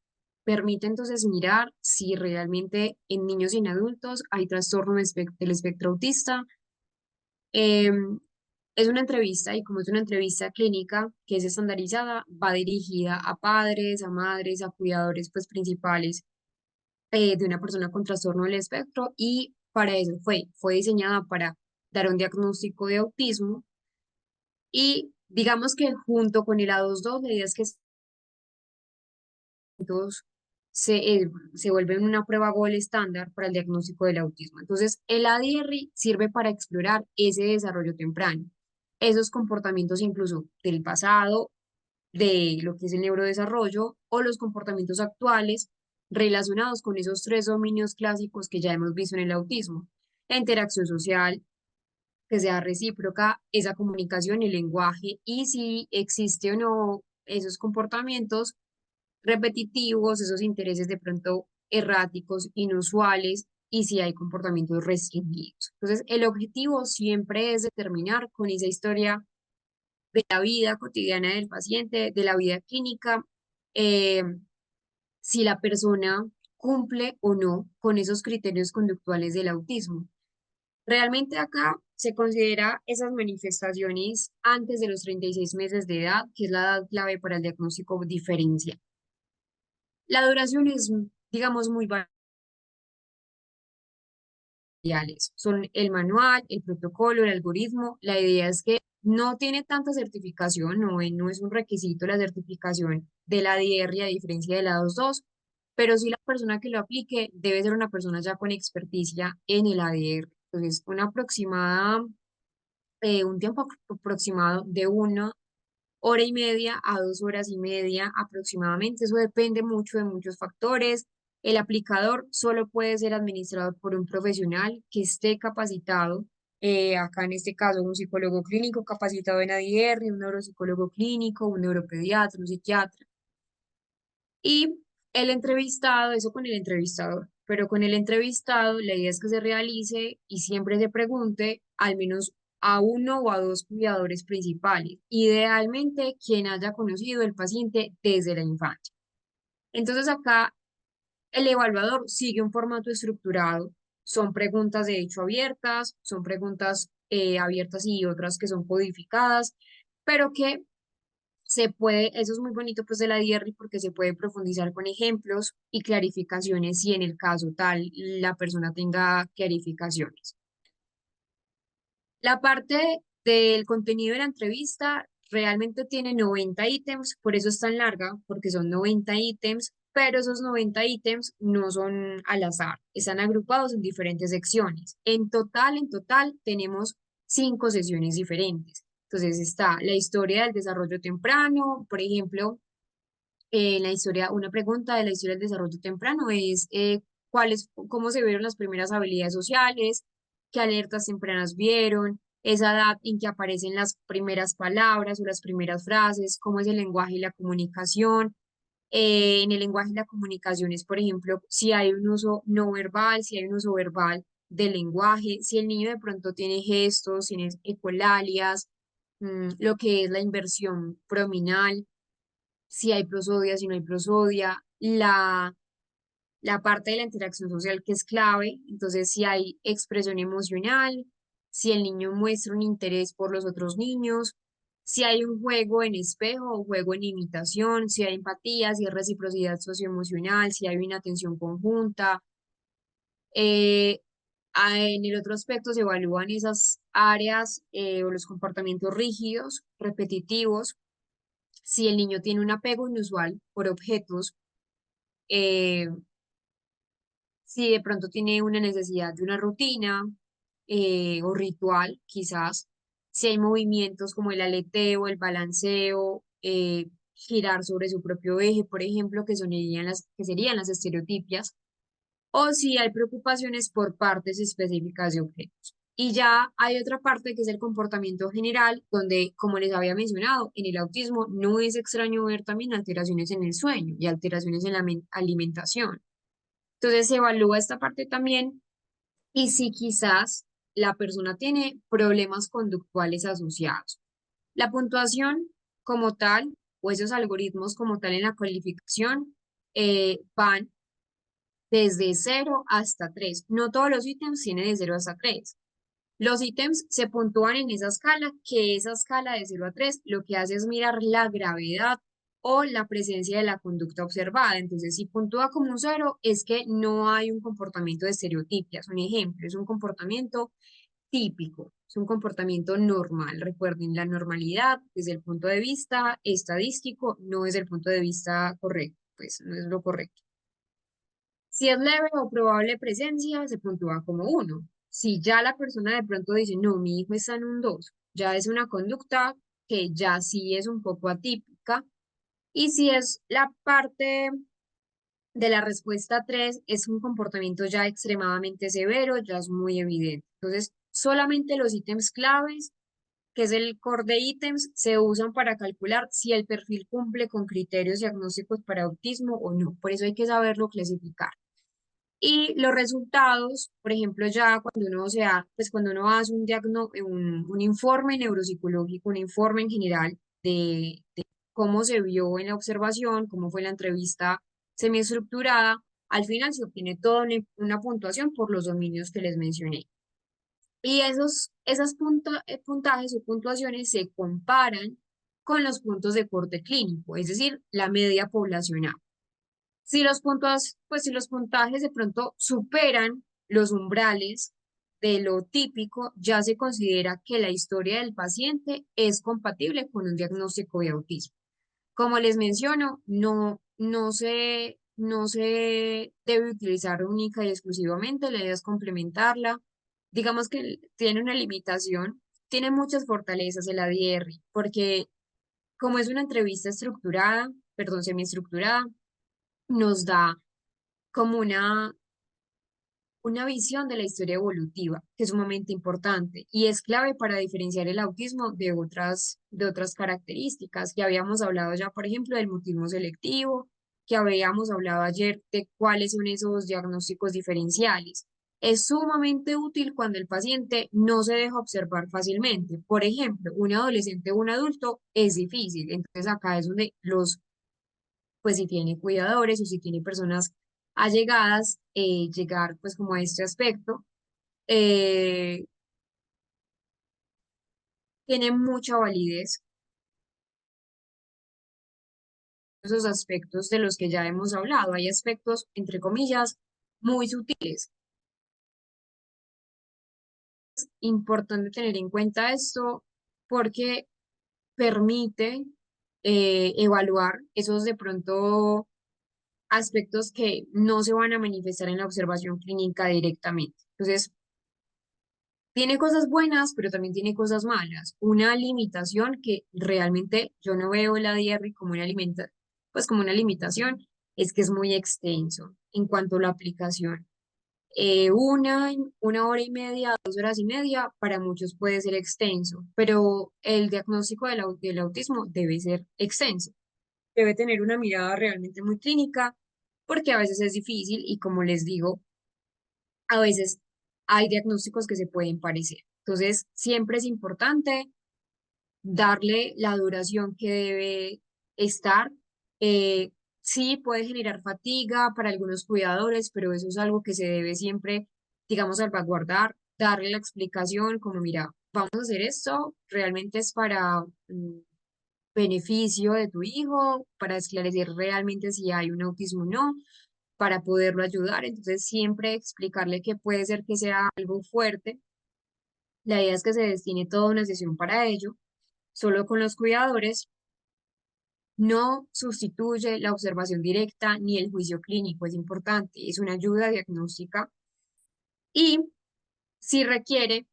Permite entonces mirar si realmente en niños y en adultos hay trastorno del espectro autista. Em, es una entrevista y como es una entrevista clínica que es estandarizada, va dirigida a padres, a madres, a cuidadores pues principales de una persona con trastorno del espectro y para eso fue diseñada para dar un diagnóstico de autismo y digamos que junto con el A22 la idea es que todos se vuelven una prueba gol estándar para el diagnóstico del autismo. Entonces, el ADR sirve para explorar ese desarrollo temprano, esos comportamientos incluso del pasado, de lo que es el neurodesarrollo o los comportamientos actuales relacionados con esos tres dominios clásicos que ya hemos visto en el autismo. La interacción social, que sea recíproca, esa comunicación, el lenguaje y si existe o no esos comportamientos repetitivos, esos intereses de pronto erráticos, inusuales y si hay comportamientos restringidos. Entonces, el objetivo siempre es determinar con esa historia de la vida cotidiana del paciente, de la vida clínica, eh, si la persona cumple o no con esos criterios conductuales del autismo. Realmente acá se considera esas manifestaciones antes de los 36 meses de edad, que es la edad clave para el diagnóstico diferencial. La duración es, digamos, muy variables. Son el manual, el protocolo, el algoritmo. La idea es que no tiene tanta certificación, no es un requisito la certificación de la DIR a diferencia de la 2.2, pero sí la persona que lo aplique debe ser una persona ya con experticia en el ADR. Entonces, un tiempo aproximado de 1 hora y media a 2 horas y media aproximadamente. Eso depende mucho de muchos factores. El aplicador solo puede ser administrado por un profesional que esté capacitado. Acá en este caso, un psicólogo clínico capacitado en ADR, un neuropsicólogo clínico, un neuropediatra, un psiquiatra. Y el entrevistado, eso con el entrevistador, pero con el entrevistado la idea es que se realice y siempre se pregunte al menos a uno o a dos cuidadores principales, idealmente quien haya conocido el paciente desde la infancia. Entonces acá el evaluador sigue un formato estructurado, son preguntas de hecho abiertas, son preguntas abiertas y otras que son codificadas, pero que eso es muy bonito pues de la DIERRI porque se puede profundizar con ejemplos y clarificaciones si en el caso tal la persona tenga clarificaciones. La parte del contenido de la entrevista realmente tiene 90 ítems, por eso es tan larga, porque son 90 ítems, pero esos 90 ítems no son al azar, están agrupados en diferentes secciones. En total, tenemos 5 sesiones diferentes. Entonces está la historia del desarrollo temprano, por ejemplo, una pregunta de la historia del desarrollo temprano es cómo se vieron las primeras habilidades sociales, qué alertas tempranas vieron, esa edad en que aparecen las primeras palabras o las primeras frases, cómo es el lenguaje y la comunicación. En el lenguaje y la comunicación es, por ejemplo, si hay un uso no verbal, si hay un uso verbal del lenguaje, si el niño de pronto tiene gestos, tiene ecolalias, lo que es la inversión prominal si hay prosodia, si no hay prosodia, la parte de la interacción social que es clave, entonces si hay expresión emocional, si el niño muestra un interés por los otros niños, si hay un juego en espejo o juego en imitación, si hay empatía, si hay reciprocidad socioemocional, si hay una atención conjunta. Eh, en el otro aspecto se evalúan esas áreas o los comportamientos rígidos, repetitivos, si el niño tiene un apego inusual por objetos, eh, si de pronto tiene una necesidad de una rutina o ritual, quizás, si hay movimientos como el aleteo, el balanceo, girar sobre su propio eje, por ejemplo, que serían las estereotipias, o si hay preocupaciones por partes específicas de objetos. Y ya hay otra parte que es el comportamiento general, donde, como les había mencionado, en el autismo no es extraño ver también alteraciones en el sueño y alteraciones en la alimentación. Entonces se evalúa esta parte también y si quizás la persona tiene problemas conductuales asociados. La puntuación como tal o esos algoritmos como tal en la calificación van desde 0 hasta 3. No todos los ítems tienen de 0 hasta 3. Los ítems se puntúan en esa escala, que esa escala de 0 a 3 lo que hace es mirar la gravedad o la presencia de la conducta observada. Entonces, si puntúa como un 0, es que no hay un comportamiento de estereotipia. Es un ejemplo, es un comportamiento típico, es un comportamiento normal. Recuerden, la normalidad desde el punto de vista estadístico no es el punto de vista correcto, pues no es lo correcto. Si es leve o probable presencia, se puntúa como 1. Si ya la persona de pronto dice, no, mi hijo está en un 2, ya es una conducta que ya sí es un poco atípica. Y si es la parte de la respuesta 3, es un comportamiento ya extremadamente severo, ya es muy evidente. Entonces, solamente los ítems claves, que es el core de ítems, se usan para calcular si el perfil cumple con criterios diagnósticos para autismo o no. Por eso hay que saberlo clasificar. Y los resultados, por ejemplo, ya cuando uno pues cuando uno hace un informe neuropsicológico, un informe en general de cómo se vio en la observación, cómo fue la entrevista semiestructurada, al final se obtiene toda una puntuación por los dominios que les mencioné. Y puntajes o puntuaciones se comparan con los puntos de corte clínico, es decir, la media poblacional. Si los puntajes de pronto superan los umbrales de lo típico, ya se considera que la historia del paciente es compatible con un diagnóstico de autismo. Como les menciono, no se debe utilizar única y exclusivamente, la idea es complementarla. Digamos que tiene una limitación, tiene muchas fortalezas el ADR, porque como es una entrevista estructurada, perdón, semiestructurada, nos da como una visión de la historia evolutiva, que es sumamente importante y es clave para diferenciar el autismo de otras características que habíamos hablado ya, por ejemplo, del mutismo selectivo, que habíamos hablado ayer de cuáles son esos diagnósticos diferenciales. Es sumamente útil cuando el paciente no se deja observar fácilmente. Por ejemplo, un adolescente o un adulto es difícil. Entonces acá es donde pues si tiene cuidadores o si tiene personas allegadas, llegar pues como a este aspecto, eh, tiene mucha validez esos aspectos de los que ya hemos hablado. Hay aspectos, entre comillas, muy sutiles. Importante tener en cuenta esto porque permite evaluar esos de pronto aspectos que no se van a manifestar en la observación clínica directamente. Entonces, tiene cosas buenas, pero también tiene cosas malas. Una limitación que realmente yo no veo la DIR como pues como una limitación, es que es muy extenso en cuanto a la aplicación. Una hora y media, 2 horas y media, para muchos puede ser extenso, pero el diagnóstico del autismo debe ser extenso. Debe tener una mirada realmente muy clínica, porque a veces es difícil y como les digo, a veces hay diagnósticos que se pueden parecer. Entonces, siempre es importante darle la duración que debe estar. Sí puede generar fatiga para algunos cuidadores, pero eso es algo que se debe siempre, digamos, salvaguardar, darle la explicación como, mira, vamos a hacer esto, realmente es para beneficio de tu hijo, para esclarecer realmente si hay un autismo o no, para poderlo ayudar. Entonces, siempre explicarle que puede ser que sea algo fuerte. La idea es que se destine toda una sesión para ello, solo con los cuidadores. No sustituye la observación directa ni el juicio clínico, es importante, es una ayuda diagnóstica y si requiere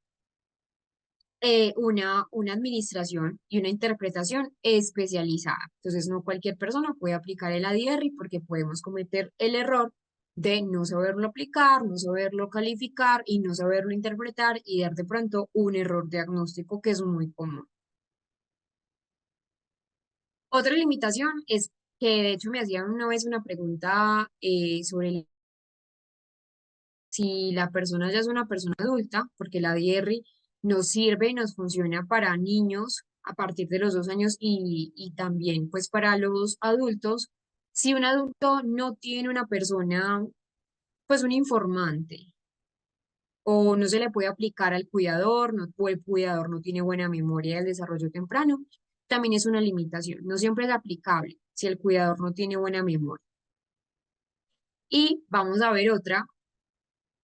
una administración y una interpretación especializada. Entonces, no cualquier persona puede aplicar el ADR porque podemos cometer el error de no saberlo aplicar, no saberlo calificar y no saberlo interpretar y dar de pronto un error diagnóstico que es muy común. Otra limitación es que de hecho me hacían una vez una pregunta sobre si la persona ya es una persona adulta, porque la ADR nos sirve y nos funciona para niños a partir de los 2 años y también pues para los adultos, si un adulto no tiene una persona, pues un informante, o no se le puede aplicar al cuidador, o el cuidador no tiene buena memoria del desarrollo temprano, también es una limitación. No siempre es aplicable si el cuidador no tiene buena memoria. Y vamos a ver otra,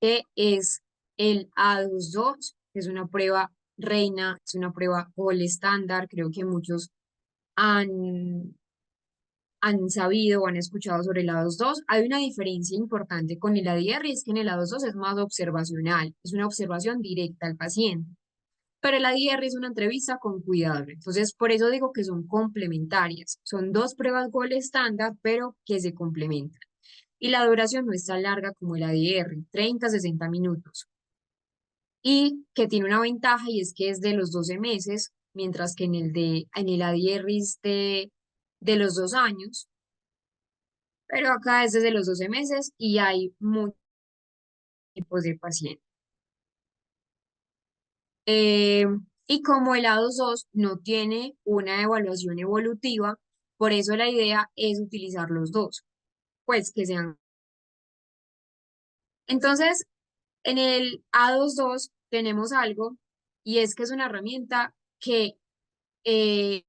que es el A22, que es una prueba reina, es una prueba gold estándar. Creo que muchos han, han sabido o han escuchado sobre el A22. Hay una diferencia importante con el ADR, y es que en el A22 es más observacional, es una observación directa al paciente. Pero el ADR es una entrevista con cuidador. Entonces, por eso digo que son complementarias. Son dos pruebas gold estándar, pero que se complementan. Y la duración no es tan larga como el ADR, 30 a 60 minutos. Y que tiene una ventaja, y es que es de los 12 meses, mientras que en el ADR es de los 2 años, pero acá es desde los 12 meses y hay muchos tipos de pacientes. Eh, y como el A22 no tiene una evaluación evolutiva, por eso la idea es utilizar los dos, pues que sean. Entonces, en el A22 tenemos algo, y es que es una herramienta que eh,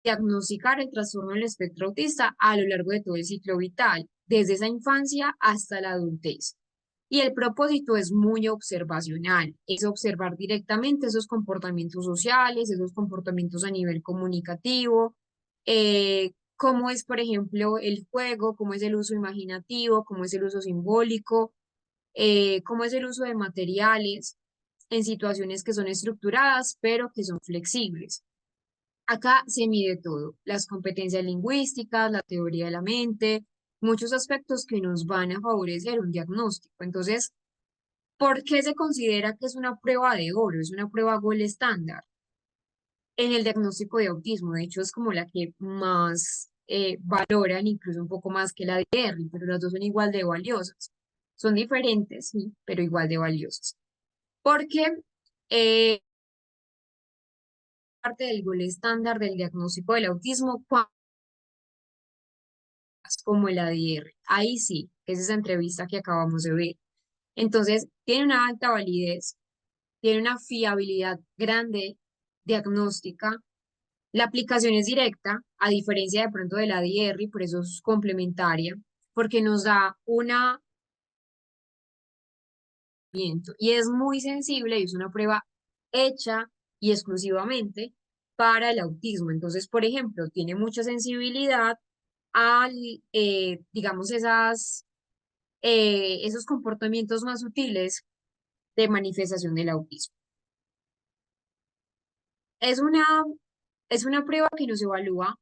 diagnosticar el trastorno del espectro autista a lo largo de todo el ciclo vital, desde esa infancia hasta la adultez. Y el propósito es muy observacional, es observar directamente esos comportamientos sociales, esos comportamientos a nivel comunicativo, cómo es, por ejemplo, el juego, cómo es el uso imaginativo, cómo es el uso simbólico, cómo es el uso de materiales en situaciones que son estructuradas, pero que son flexibles. Acá se mide todo, las competencias lingüísticas, la teoría de la mente, muchos aspectos que nos van a favorecer un diagnóstico. Entonces, ¿por qué se considera que es una prueba de oro? Es una prueba gold estándar en el diagnóstico de autismo. De hecho, es como la que más valoran, incluso un poco más que la de ERI, pero las dos son igual de valiosas. Son diferentes, sí, pero igual de valiosas. Porque eh, parte del gold estándar del diagnóstico del autismo, como el ADR. Ahí sí, que es esa entrevista que acabamos de ver. Entonces, tiene una alta validez, tiene una fiabilidad grande diagnóstica. La aplicación es directa, a diferencia de pronto del ADR, y por eso es complementaria, porque nos da una y es muy sensible, y es una prueba hecha y exclusivamente para el autismo. Entonces, por ejemplo, tiene mucha sensibilidad al, digamos, esos comportamientos más sutiles de manifestación del autismo. Es una, es una prueba que nos evalúa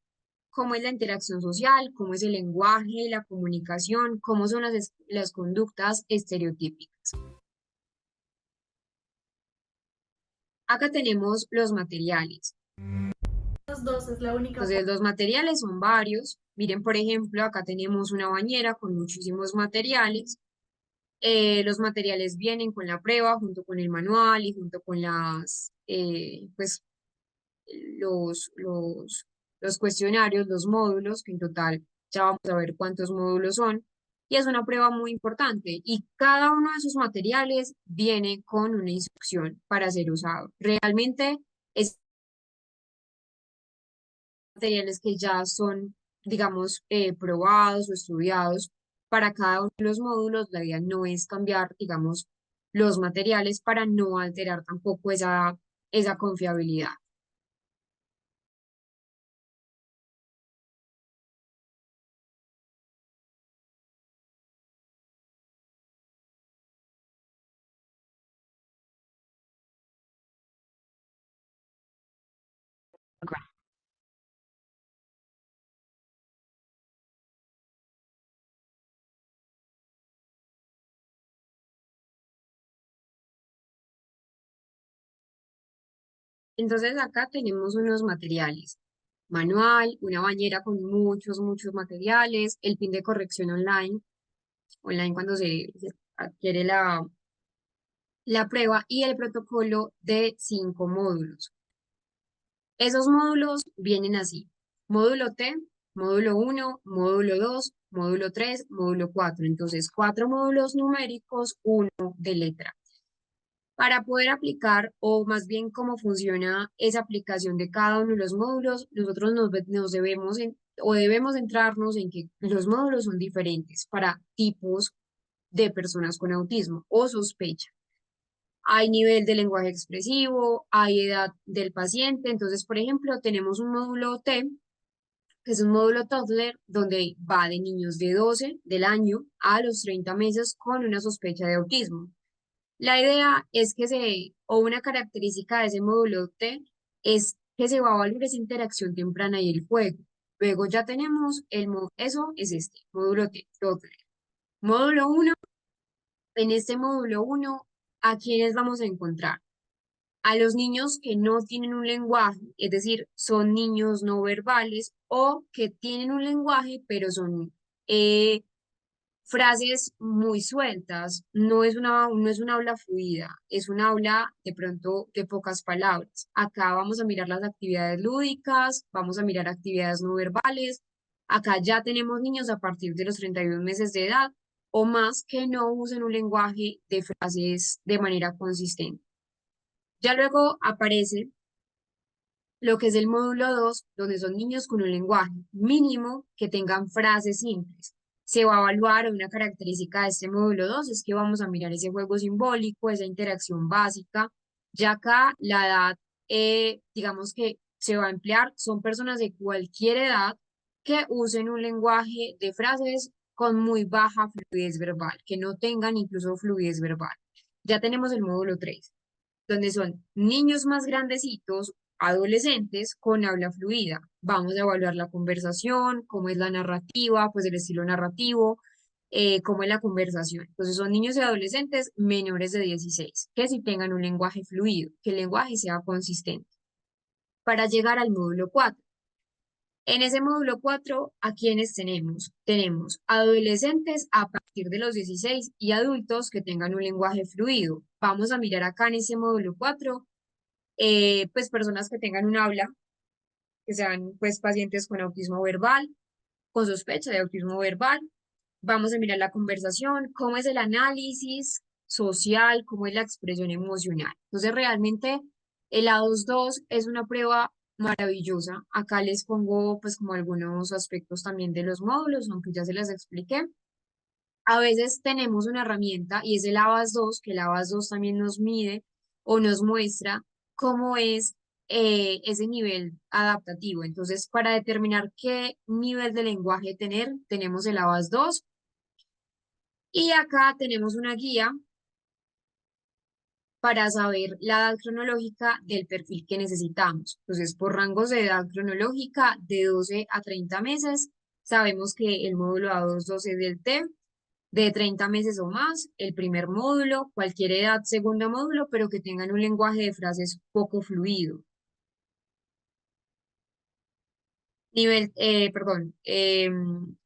cómo es la interacción social, cómo es el lenguaje, la comunicación, cómo son las conductas estereotípicas. Acá tenemos los materiales. Los dos es la única Entonces, los materiales son varios. Miren, por ejemplo, acá tenemos una bañera con muchísimos materiales. Los materiales vienen con la prueba, junto con el manual y junto con pues, los cuestionarios, los módulos, que en total ya vamos a ver cuántos módulos son. Y es una prueba muy importante. Y cada uno de esos materiales viene con una instrucción para ser usado. Realmente es materiales que ya son, digamos, probados o estudiados para cada uno de los módulos. La idea no es cambiar, digamos, los materiales para no alterar tampoco esa confiabilidad. Entonces acá tenemos unos materiales: manual, una bañera con muchos materiales, el pin de corrección online cuando se adquiere la prueba, y el protocolo de 5 módulos. Esos módulos vienen así. Módulo T, módulo 1, módulo 2, módulo 3, módulo 4. Entonces, 4 módulos numéricos, uno de letra. Para poder aplicar, o más bien cómo funciona esa aplicación de cada uno de los módulos, nosotros nos debemos, o debemos centrarnos en que los módulos son diferentes para tipos de personas con autismo o sospecha. Hay nivel de lenguaje expresivo, hay edad del paciente. Entonces, por ejemplo, tenemos un módulo T, que es un módulo toddler, donde va de niños de 12 del año a los 30 meses con una sospecha de autismo. La idea es o una característica de ese módulo T es que se va a evaluar esa interacción temprana y el juego. Luego ya tenemos eso es este, módulo T, toddler. Módulo 1, en este módulo 1, ¿a quiénes vamos a encontrar? A los niños que no tienen un lenguaje, es decir, son niños no verbales o que tienen un lenguaje, pero son eh, frases muy sueltas. No es una habla fluida, es una habla de pronto de pocas palabras. Acá vamos a mirar las actividades lúdicas, vamos a mirar actividades no verbales. Acá ya tenemos niños a partir de los 31 meses de edad o más que no usen un lenguaje de frases de manera consistente. Ya luego aparece lo que es el módulo 2, donde son niños con un lenguaje mínimo que tengan frases simples. Se va a evaluar una característica de este módulo 2, es que vamos a mirar ese juego simbólico, esa interacción básica. Ya acá la edad, digamos que se va a emplear, son personas de cualquier edad que usen un lenguaje de frases con muy baja fluidez verbal, que no tengan incluso fluidez verbal. Ya tenemos el módulo 3 donde son niños más grandecitos, adolescentes con habla fluida. Vamos a evaluar la conversación, cómo es la narrativa, pues el estilo narrativo, cómo es la conversación. Entonces son niños y adolescentes menores de 16, que si tengan un lenguaje fluido, que el lenguaje sea consistente. Para llegar al módulo 4. En ese módulo 4, ¿a quiénes tenemos? Tenemos adolescentes a partir de los 16 y adultos que tengan un lenguaje fluido. Vamos a mirar acá en ese módulo 4, pues personas que tengan un habla, que sean pues pacientes con autismo verbal, con sospecha de autismo verbal. Vamos a mirar la conversación, cómo es el análisis social, cómo es la expresión emocional. Entonces, realmente el A22 es una prueba maravillosa. Acá les pongo pues como algunos aspectos también de los módulos, aunque ya se las expliqué. A veces tenemos una herramienta y es el ABAS2, que el ABAS2 también nos mide o nos muestra cómo es ese nivel adaptativo. Entonces, para determinar qué nivel de lenguaje tener, tenemos el ABAS2 y acá tenemos una guía para saber la edad cronológica del perfil que necesitamos. Entonces, por rangos de edad cronológica de 12 a 30 meses, sabemos que el módulo A22 es del T, de 30 meses o más, el primer módulo, cualquier edad, segundo módulo, pero que tengan un lenguaje de frases poco fluido.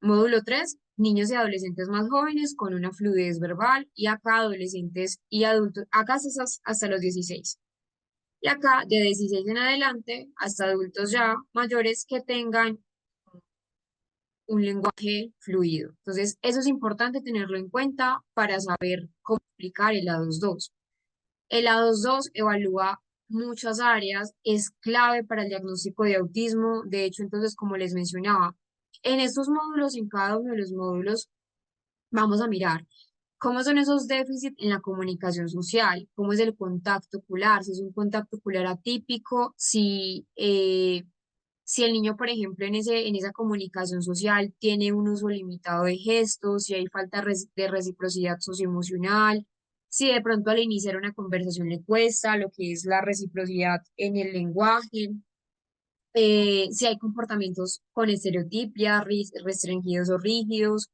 Módulo 3, niños y adolescentes más jóvenes con una fluidez verbal y acá adolescentes y adultos, acá hasta los 16. Y acá de 16 en adelante hasta adultos ya mayores que tengan un lenguaje fluido. Entonces, eso es importante tenerlo en cuenta para saber cómo aplicar el A22. El A22 evalúa muchas áreas, es clave para el diagnóstico de autismo. De hecho, entonces, como les mencionaba, en estos módulos, en cada uno de los módulos, vamos a mirar cómo son esos déficits en la comunicación social, cómo es el contacto ocular, si es un contacto ocular atípico, si el niño, por ejemplo, en esa comunicación social tiene un uso limitado de gestos, si hay falta de reciprocidad socioemocional, si de pronto al iniciar una conversación le cuesta lo que es la reciprocidad en el lenguaje, si hay comportamientos con estereotipia, restringidos o rígidos,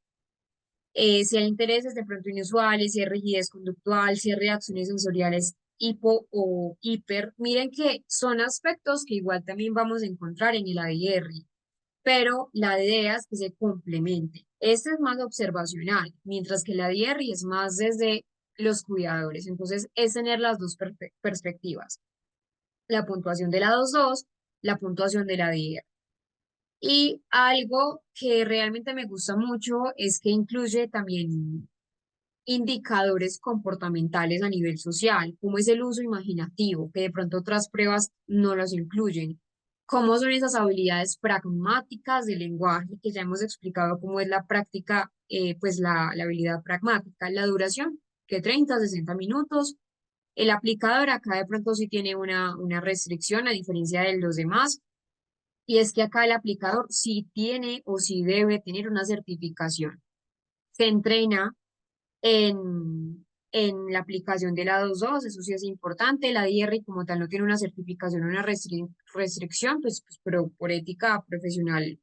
si hay intereses de pronto inusuales, si hay rigidez conductual, si hay reacciones sensoriales hipo o hiper. Miren que son aspectos que igual también vamos a encontrar en el ADR, pero la idea es que se complemente. Este es más observacional, mientras que la ADR es más desde los cuidadores. Entonces, es tener las dos perspectivas. La puntuación de la 2.2 la puntuación de la DIR. Y algo que realmente me gusta mucho es que incluye también indicadores comportamentales a nivel social, como es el uso imaginativo, que de pronto otras pruebas no los incluyen. ¿Cómo son esas habilidades pragmáticas del lenguaje que ya hemos explicado cómo es la práctica, pues la habilidad pragmática, la duración, que 30 a 60 minutos. El aplicador acá de pronto sí tiene una restricción a diferencia de los demás, y es que acá el aplicador sí tiene o sí debe tener una certificación. Se entrena en la aplicación de la 2.2, eso sí es importante. La DIR como tal no tiene una certificación o una restricción, pues, pero por ética profesional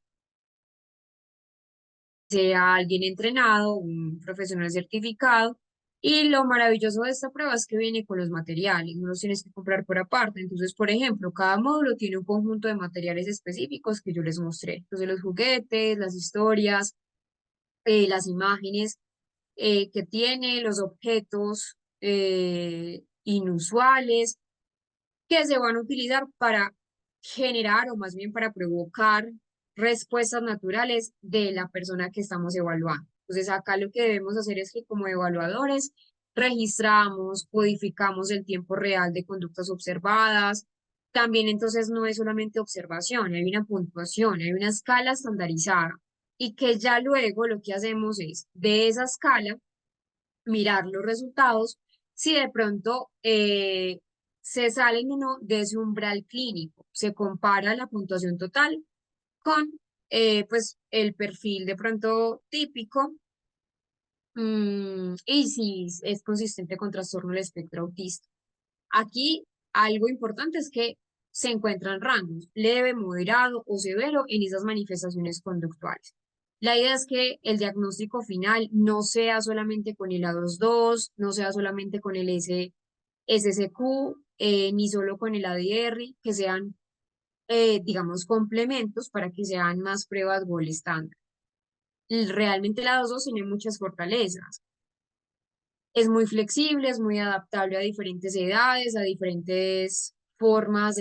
sea alguien entrenado, un profesional certificado. Y lo maravilloso de esta prueba es que viene con los materiales, no los tienes que comprar por aparte. Entonces, por ejemplo, cada módulo tiene un conjunto de materiales específicos que yo les mostré. Entonces, los juguetes, las historias, las imágenes que tiene, los objetos inusuales que se van a utilizar para generar o más bien para provocar respuestas naturales de la persona que estamos evaluando. Entonces acá lo que debemos hacer es que como evaluadores registramos, codificamos el tiempo real de conductas observadas. También entonces no es solamente observación, hay una puntuación, hay una escala estandarizada y que ya luego lo que hacemos es de esa escala mirar los resultados, si de pronto se salen o no de ese umbral clínico, se compara la puntuación total con pues el perfil de pronto típico, y si es consistente con trastorno del espectro autista. Aquí algo importante es que se encuentran rangos leve, moderado o severo en esas manifestaciones conductuales. La idea es que el diagnóstico final no sea solamente con el A22, no sea solamente con el SSQ, ni solo con el ADR, que sean, digamos, complementos para que sean más pruebas gol estándar. Realmente el A22 tiene muchas fortalezas. Es muy flexible, es muy adaptable a diferentes edades, a diferentes formas.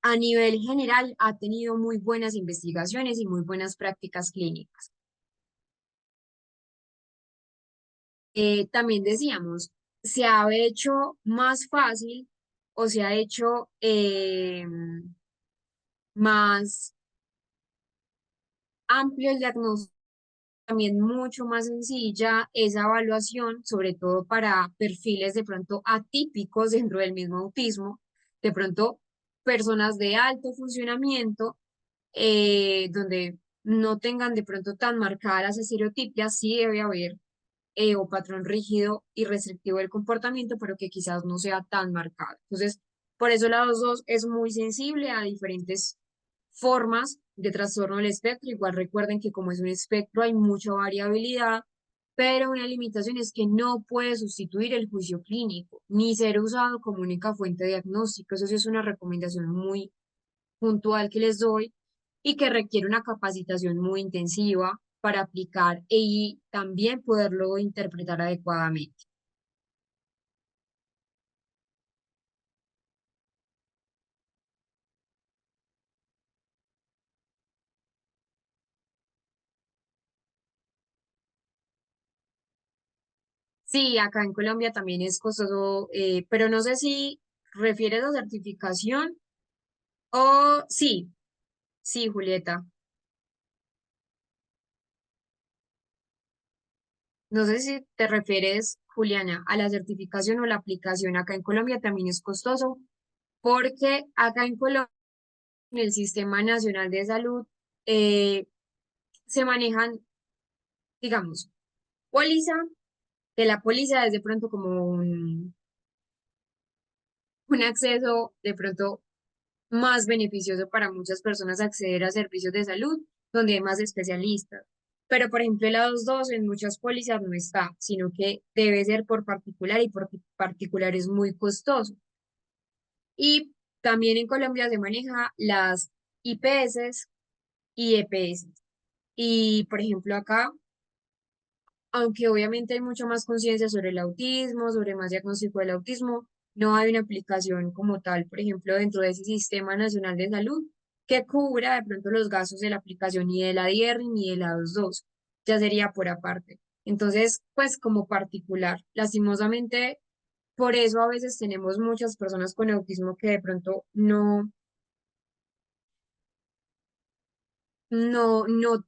A nivel general, ha tenido muy buenas investigaciones y muy buenas prácticas clínicas. También decíamos, se ha hecho más fácil o se ha hecho más amplio el diagnóstico, también mucho más sencilla esa evaluación, sobre todo para perfiles de pronto atípicos dentro del mismo autismo, de pronto personas de alto funcionamiento, donde no tengan de pronto tan marcadas las estereotipias, sí debe haber o patrón rígido y restrictivo del comportamiento, pero que quizás no sea tan marcado. Entonces, por eso la 2.2 es muy sensible a diferentes formas de trastorno del espectro. Igual recuerden que como es un espectro hay mucha variabilidad, pero una limitación es que no puede sustituir el juicio clínico, ni ser usado como única fuente de diagnóstico. Eso sí es una recomendación muy puntual que les doy y que requiere una capacitación muy intensiva para aplicar y también poderlo interpretar adecuadamente. Sí, acá en Colombia también es costoso, pero no sé si refieres a certificación o sí, sí, Julieta. No sé si te refieres, Juliana, a la certificación o la aplicación. Acá en Colombia también es costoso porque acá en Colombia, en el Sistema Nacional de Salud, eh, se manejan, digamos, póliza, de la póliza es de pronto como un acceso de pronto más beneficioso para muchas personas acceder a servicios de salud donde hay más especialistas. Pero, por ejemplo, el A22 en muchas pólizas no está, sino que debe ser por particular y por particular es muy costoso. Y también en Colombia se maneja las IPS y EPS. Y, por ejemplo, acá, aunque obviamente hay mucho más conciencia sobre el autismo, sobre más diagnóstico del autismo, no hay una aplicación como tal, por ejemplo, dentro de ese Sistema Nacional de Salud que cubra de pronto los gastos de la aplicación ni de la DIER ni de la 22, ya sería por aparte. Entonces, pues como particular, lastimosamente, por eso a veces tenemos muchas personas con autismo que de pronto no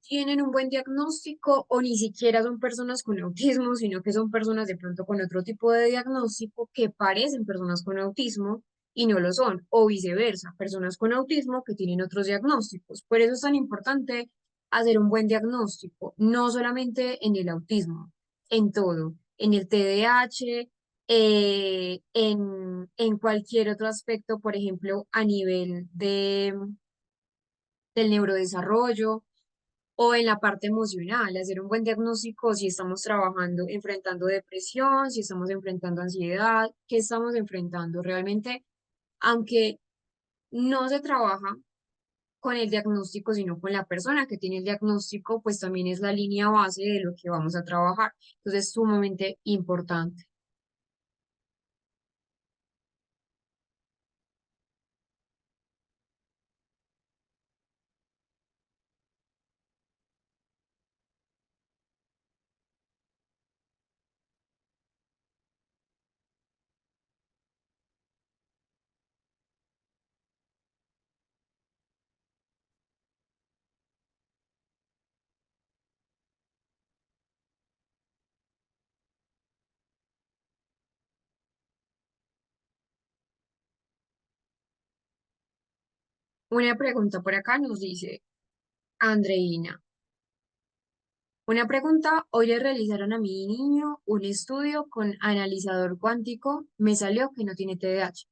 tienen un buen diagnóstico o ni siquiera son personas con autismo, sino que son personas de pronto con otro tipo de diagnóstico que parecen personas con autismo y no lo son, o viceversa, personas con autismo que tienen otros diagnósticos. Por eso es tan importante hacer un buen diagnóstico, no solamente en el autismo, en todo, en el TDAH, en cualquier otro aspecto, por ejemplo, a nivel del neurodesarrollo o en la parte emocional, hacer un buen diagnóstico si estamos trabajando, enfrentando depresión, si estamos enfrentando ansiedad, qué estamos enfrentando realmente, aunque no se trabaja con el diagnóstico, sino con la persona que tiene el diagnóstico, pues también es la línea base de lo que vamos a trabajar. Entonces, es sumamente importante. Una pregunta por acá nos dice Andreina. Una pregunta, hoy le realizaron a mi niño un estudio con analizador cuántico, me salió que no tiene TDAH,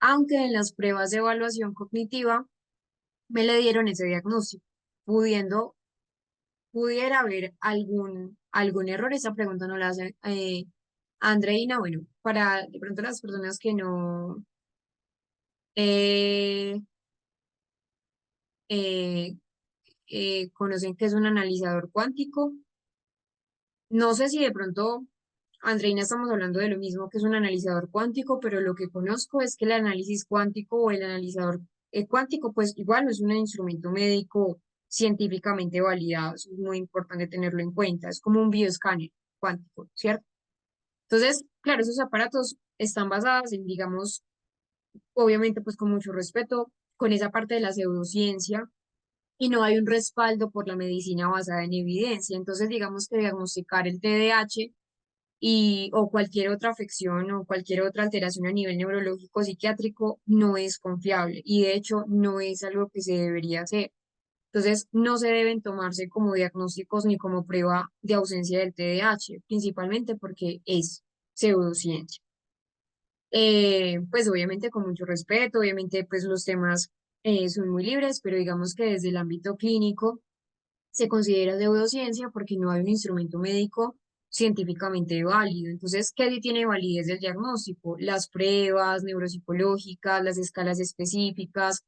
aunque en las pruebas de evaluación cognitiva me le dieron ese diagnóstico, pudiendo, pudiera haber algún error. Esa pregunta no la hace Andreina. Bueno, para de pronto las personas que no eh, eh, conocen qué es un analizador cuántico, no sé si de pronto, Andreina, estamos hablando de lo mismo que es un analizador cuántico, pero lo que conozco es que el análisis cuántico o el analizador cuántico, pues igual no es un instrumento médico científicamente validado, eso es muy importante tenerlo en cuenta, es como un bioescáner cuántico, ¿cierto? Entonces, claro, esos aparatos están basados en, digamos, obviamente pues con mucho respeto, con esa parte de la pseudociencia, y no hay un respaldo por la medicina basada en evidencia. Entonces, digamos que diagnosticar el TDAH o cualquier otra afección o cualquier otra alteración a nivel neurológico o psiquiátrico no es confiable y de hecho no es algo que se debería hacer. Entonces, no se deben tomarse como diagnósticos ni como prueba de ausencia del TDAH, principalmente porque es pseudociencia. Pues obviamente con mucho respeto, obviamente pues los temas son muy libres, pero digamos que desde el ámbito clínico se considera pseudociencia porque no hay un instrumento médico científicamente válido. Entonces, ¿qué sí tiene validez del diagnóstico? Las pruebas neuropsicológicas, las escalas específicas,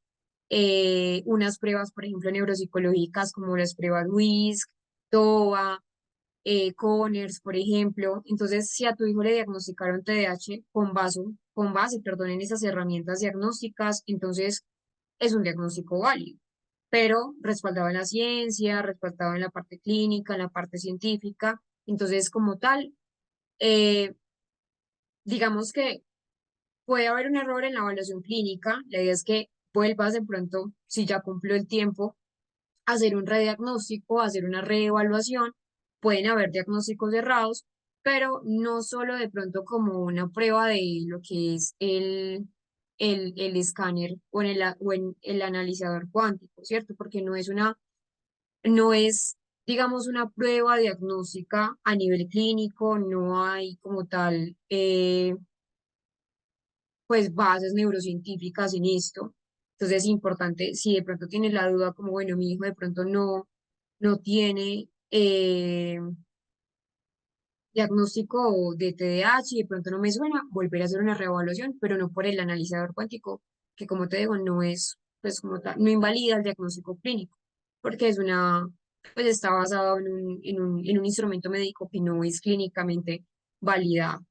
unas pruebas, por ejemplo, neuropsicológicas como las pruebas WISC, TOA, Conners, por ejemplo. Entonces, si a tu hijo le diagnosticaron TDAH con base, perdón, en esas herramientas diagnósticas, entonces es un diagnóstico válido, pero respaldado en la ciencia, respaldado en la parte clínica, en la parte científica. Entonces, como tal, eh, digamos que puede haber un error en la evaluación clínica. La idea es que vuelvas de pronto, si ya cumplió el tiempo, a hacer un rediagnóstico, a hacer una reevaluación. Pueden haber diagnósticos errados, pero no solo de pronto como una prueba de lo que es el escáner o en el analizador cuántico, ¿cierto? Porque no es, digamos, una prueba diagnóstica a nivel clínico, no hay como tal, pues, bases neurocientíficas en esto. Entonces es importante, si de pronto tienes la duda, como, bueno, mi hijo de pronto no tiene diagnóstico de TDAH y de pronto no me suena, volver a hacer una reevaluación, pero no por el analizador cuántico, que como te digo, no es, pues como tal, no invalida el diagnóstico clínico, porque pues está basado en un instrumento médico que no es clínicamente validado.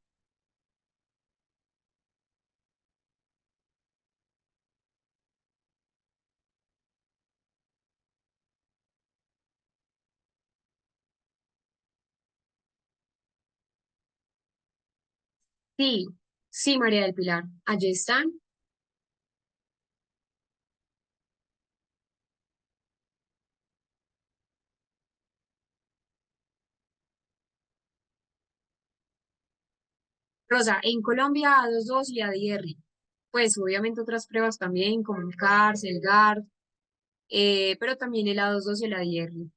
Sí, sí, María del Pilar, allí están. Rosa, en Colombia A22 y ADR. Pues obviamente otras pruebas también, como el CARS, el GARD, pero también el A22 y el ADR.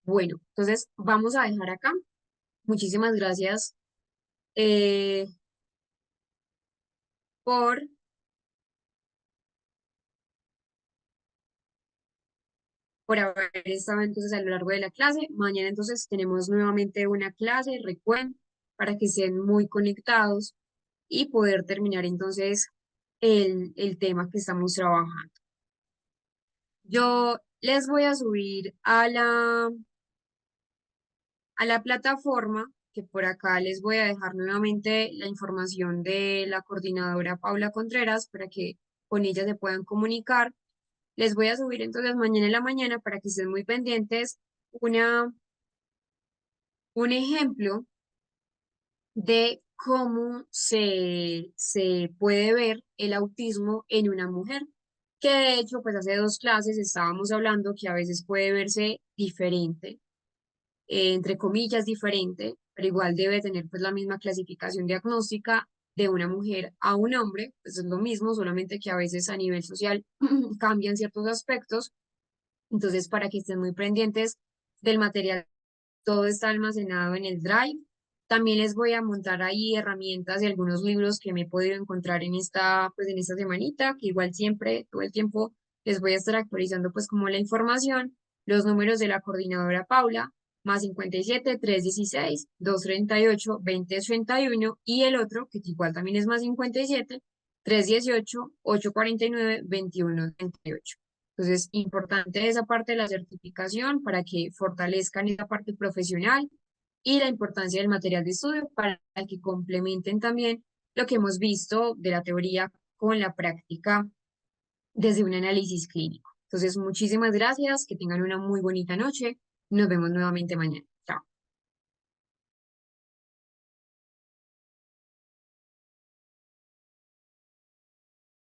Bueno, entonces vamos a dejar acá. Muchísimas gracias eh, por, por haber estado entonces a lo largo de la clase. Mañana entonces tenemos nuevamente una clase, recuerden, para que estén muy conectados y poder terminar entonces el tema que estamos trabajando. Yo les voy a subir a la plataforma, que por acá les voy a dejar nuevamente la información de la coordinadora Paula Contreras para que con ella se puedan comunicar. Les voy a subir entonces mañana en la mañana para que estén muy pendientes un ejemplo de cómo se puede ver el autismo en una mujer, que de hecho, pues hace dos clases estábamos hablando que a veces puede verse diferente, entre comillas diferente, pero igual debe tener pues la misma clasificación diagnóstica de una mujer a un hombre, pues es lo mismo, solamente que a veces a nivel social cambian ciertos aspectos. Entonces, para que estén muy pendientes del material, todo está almacenado en el Drive. También les voy a montar ahí herramientas y algunos libros que me he podido encontrar en pues en esta semanita, que igual siempre, todo el tiempo, les voy a estar actualizando pues como la información, los números de la coordinadora Paula, más 57 316 238 2081 y el otro, que igual también es más 57 318 849 2138. Entonces, importante esa parte de la certificación para que fortalezcan esa parte profesional y la importancia del material de estudio para que complementen también lo que hemos visto de la teoría con la práctica desde un análisis clínico. Entonces, muchísimas gracias, que tengan una muy bonita noche. Nos vemos nuevamente mañana.